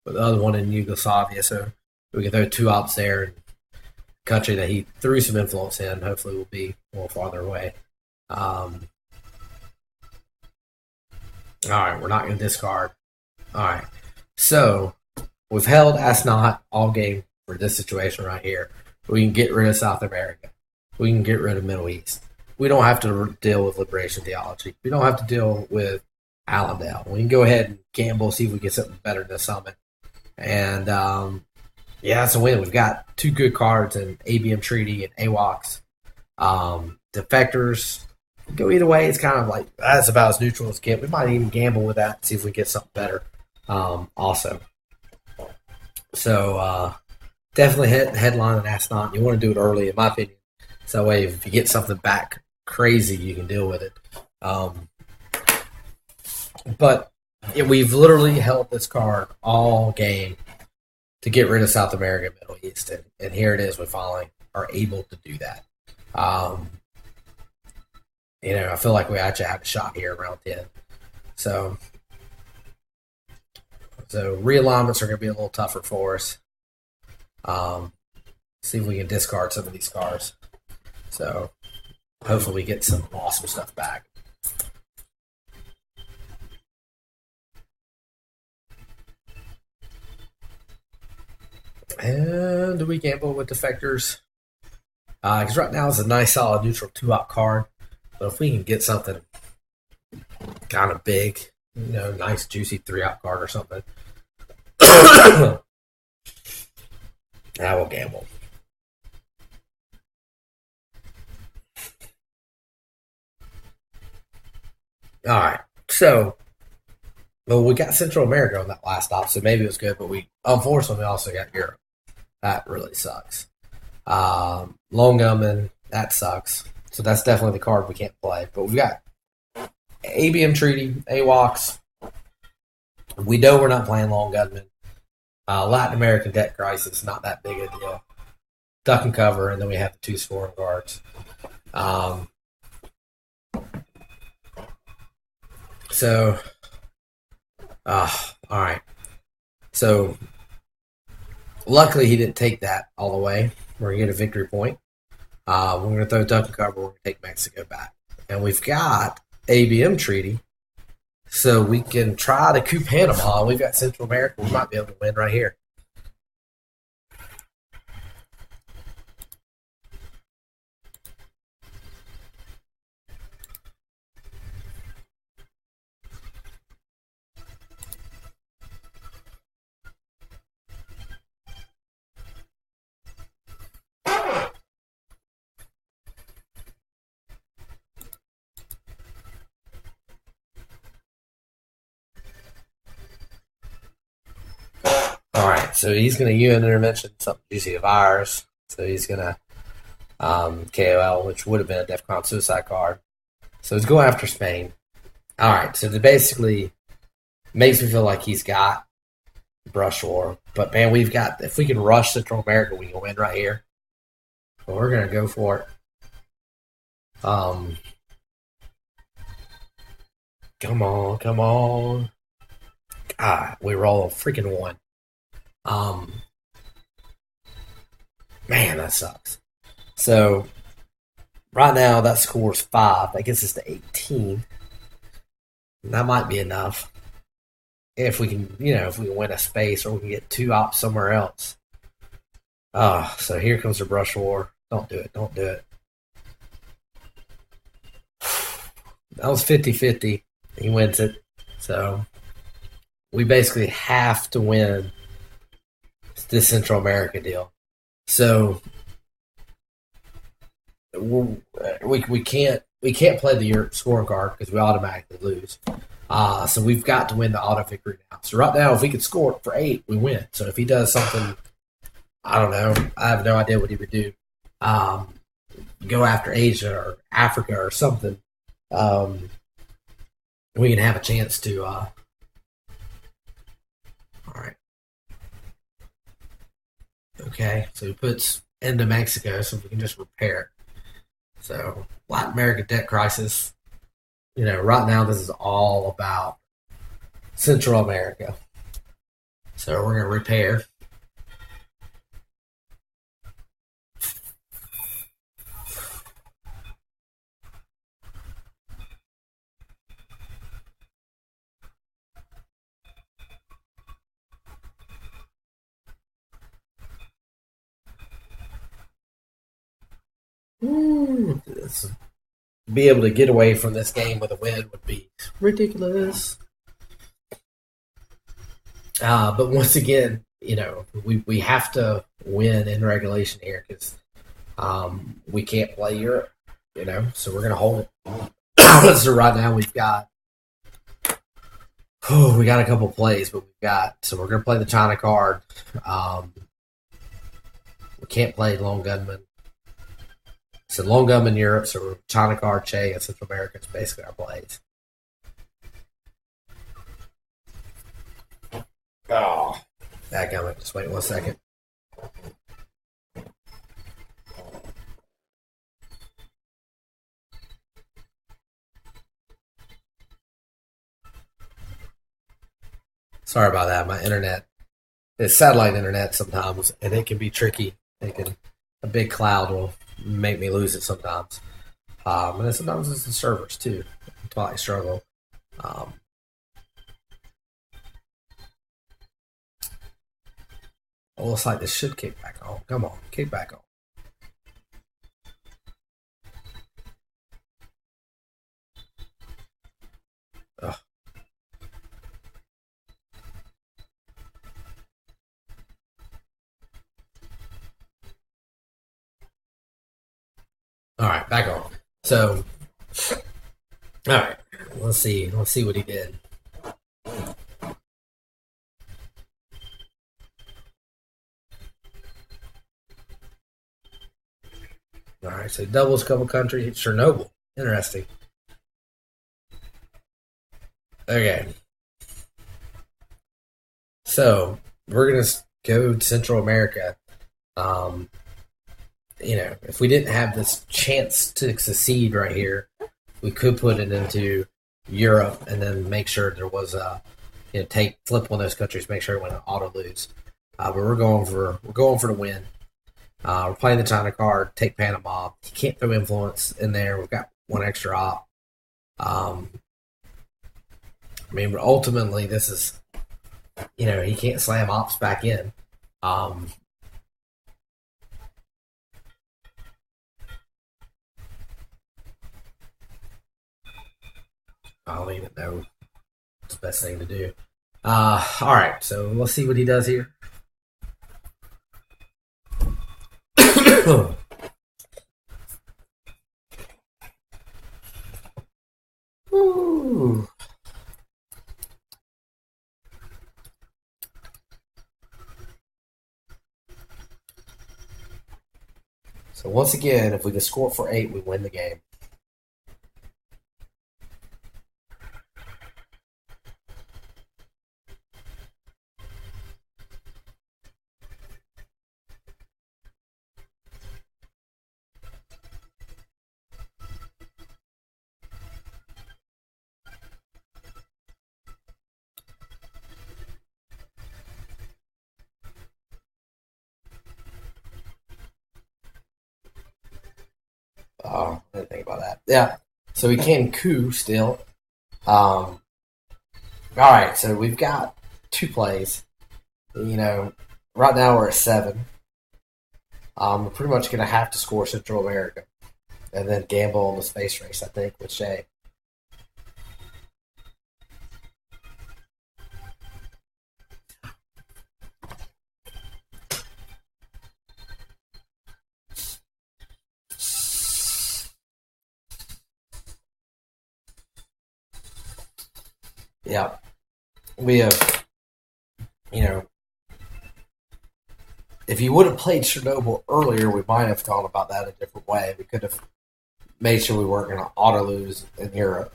But the other one in Yugoslavia, so we can throw 2 ops there. Country that he threw some influence in, hopefully will be a little farther away. All right, we're not going to discard. All right, so we've held Asnot all game for this situation right here. We can get rid of South America. We can get rid of Middle East. We don't have to deal with liberation theology. We don't have to deal with Allendale. We can go ahead and gamble, see if we get something better than the summit. And that's a win. We've got 2 good cards in ABM Treaty and AWOX. Defectors go either way. It's kind of like that's about as neutral as get. We might even gamble with that, see if we get something better. Also, so definitely headline and Asnot. You want to do it early, in my opinion. So that way, if you get something back crazy, you can deal with it. But we've literally held this card all game to get rid of South America and Middle East, and here it is. We finally are able to do that. I feel like we actually had a shot here around 10. So realignments are going to be a little tougher for us. See if we can discard some of these cards. So hopefully we get some awesome stuff back. And do we gamble with defectors? Because right now it's a nice solid neutral 2-op card. But if we can get something kind of big, nice juicy 3-op card or something, I will gamble. All right, so we got Central America on that last op, so maybe it was good, but we unfortunately also got Europe. That really sucks. Lone Gunman, that sucks. So that's definitely the card we can't play. But we've got ABM Treaty, AWOX. We know we're not playing Lone Gunman. Latin American Debt Crisis, not that big a deal. Duck and Cover, and then we have the 2 scoring guards. All right. So luckily he didn't take that all the way. We're going to get a victory point. We're going to throw Duck and Cover. We're going to take Mexico back. And we've got ABM Treaty, so we can try to coup Panama. We've got Central America. We might be able to win right here. so he's going to UN intervention, something usually a virus. So he's going to KOL, which would have been a DEFCON suicide card. So he's going after Spain. All right, so it basically makes me feel like he's got brush war. But man, we've got, if we can rush Central America, we can win right here. So we're going to go for it. Come on, come on. God, we roll a freaking one. Man, that sucks. So right now that score's 5. That gets us to 18. That might be enough. If we can, if we can win a space or we can get 2 ops somewhere else. So here comes the brush war. Don't do it. Don't do it. That was 50-50. He wins it. So we basically have to win this Central America deal. So we can't play the Europe scoring card because we automatically lose. So we've got to win the auto victory now. So right now, if we could score for 8, we win. So if he does something, I don't know. I have no idea what he would do. Go after Asia or Africa or something. We can have a chance to. All right. Okay, so he puts into Mexico, so we can just repair it. So Latin America debt crisis. Right now this is all about Central America. So we're going to repair. Be able to get away from this game with a win would be ridiculous. But once again, we have to win in regulation here because we can't play Europe, so we're going to hold it. So right now we got a couple plays, but so we're going to play the China card. We can't play Lone Gunman. So Lone Gunman Europe, so China card, Che, and Central America is basically our plays. Oh, that gunman. Just wait 1 second. Sorry about that. My internet, it's satellite internet sometimes, and it can be tricky. A big cloud will make me lose it sometimes. And then sometimes it's the servers too. Twilight struggle. Looks like this should kick back on. Come on, kick back on. Ugh. All right, back on. So, all right, let's see what he did. All right, so doubles couple countries. Chernobyl, interesting. Okay, so we're gonna go to Central America. If we didn't have this chance to succeed right here, we could put it into Europe and then make sure there was a, flip one of those countries, make sure it went auto lose. But we're going for the win. We're playing the China card, take Panama. You can't throw influence in there. We've got 1 extra op. But ultimately this is, he can't slam ops back in. I don't even know what's the best thing to do. All right, so let's see what he does here. Ooh. So once again, if we can score for 8, we win the game. Oh, I didn't think about that. Yeah. So we can coup still. All right. So we've got 2 plays. Right now we're at 7. We're pretty much going to have to score Central America and then gamble on the space race, I think, with Shay. Yeah. We have, you know, if you would have played Chernobyl earlier, we might have thought about that a different way. We could have made sure we weren't going to auto lose in Europe.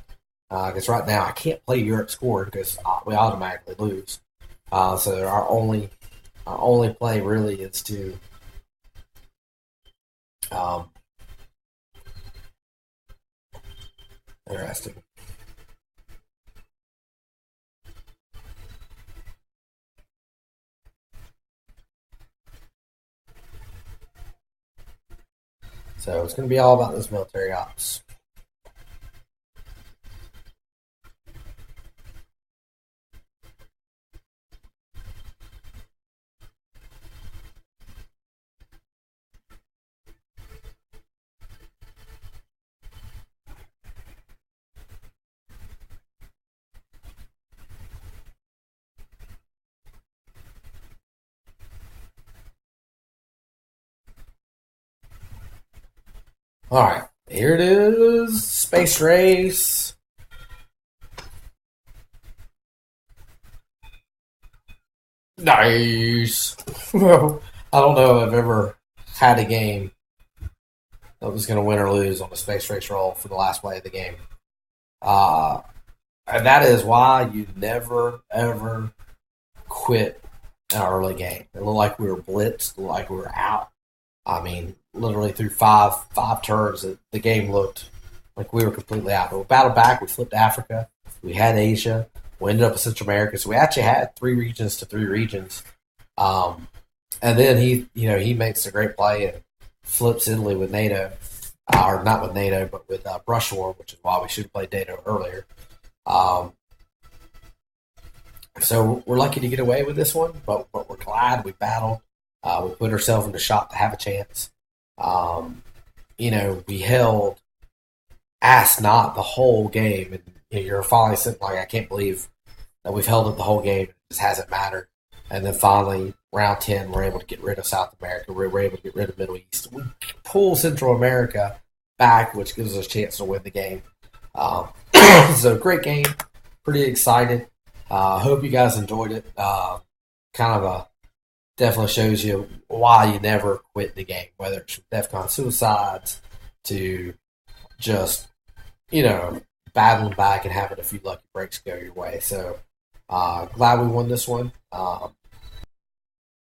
Because right now I can't play Europe scored because we automatically lose. So our only play really is to um, interesting. So it's going to be all about those military ops. All right, here it is. Space race. Nice. Well, I don't know if I've ever had a game that was going to win or lose on the space race roll for the last play of the game. Uh, and that is why you never, ever quit an early game. It looked like we were blitzed, it looked like we were out. I mean, literally through five turns, the game looked like we were completely out. But we battled back. We flipped Africa. We had Asia. We ended up in Central America. So we actually had 3 regions to 3 regions. Um, and then he makes a great play and flips Italy with NATO, or not with NATO, but with Brush War, which is why we should have played NATO earlier. Um, so we're lucky to get away with this one, but we're glad we battled. We put ourselves in the shot to have a chance. Um, we held ass not the whole game, and you're finally sitting like, I can't believe that we've held it the whole game. It just hasn't mattered. And then finally, round 10, we're able to get rid of South America. We're able to get rid of Middle East. We pull Central America back, which gives us a chance to win the game. Um, so great game. Pretty excited. Hope you guys enjoyed it. Kind of definitely shows you why you never quit the game, whether it's DEFCON suicides to just, battling back and having a few lucky breaks go your way. So glad we won this one.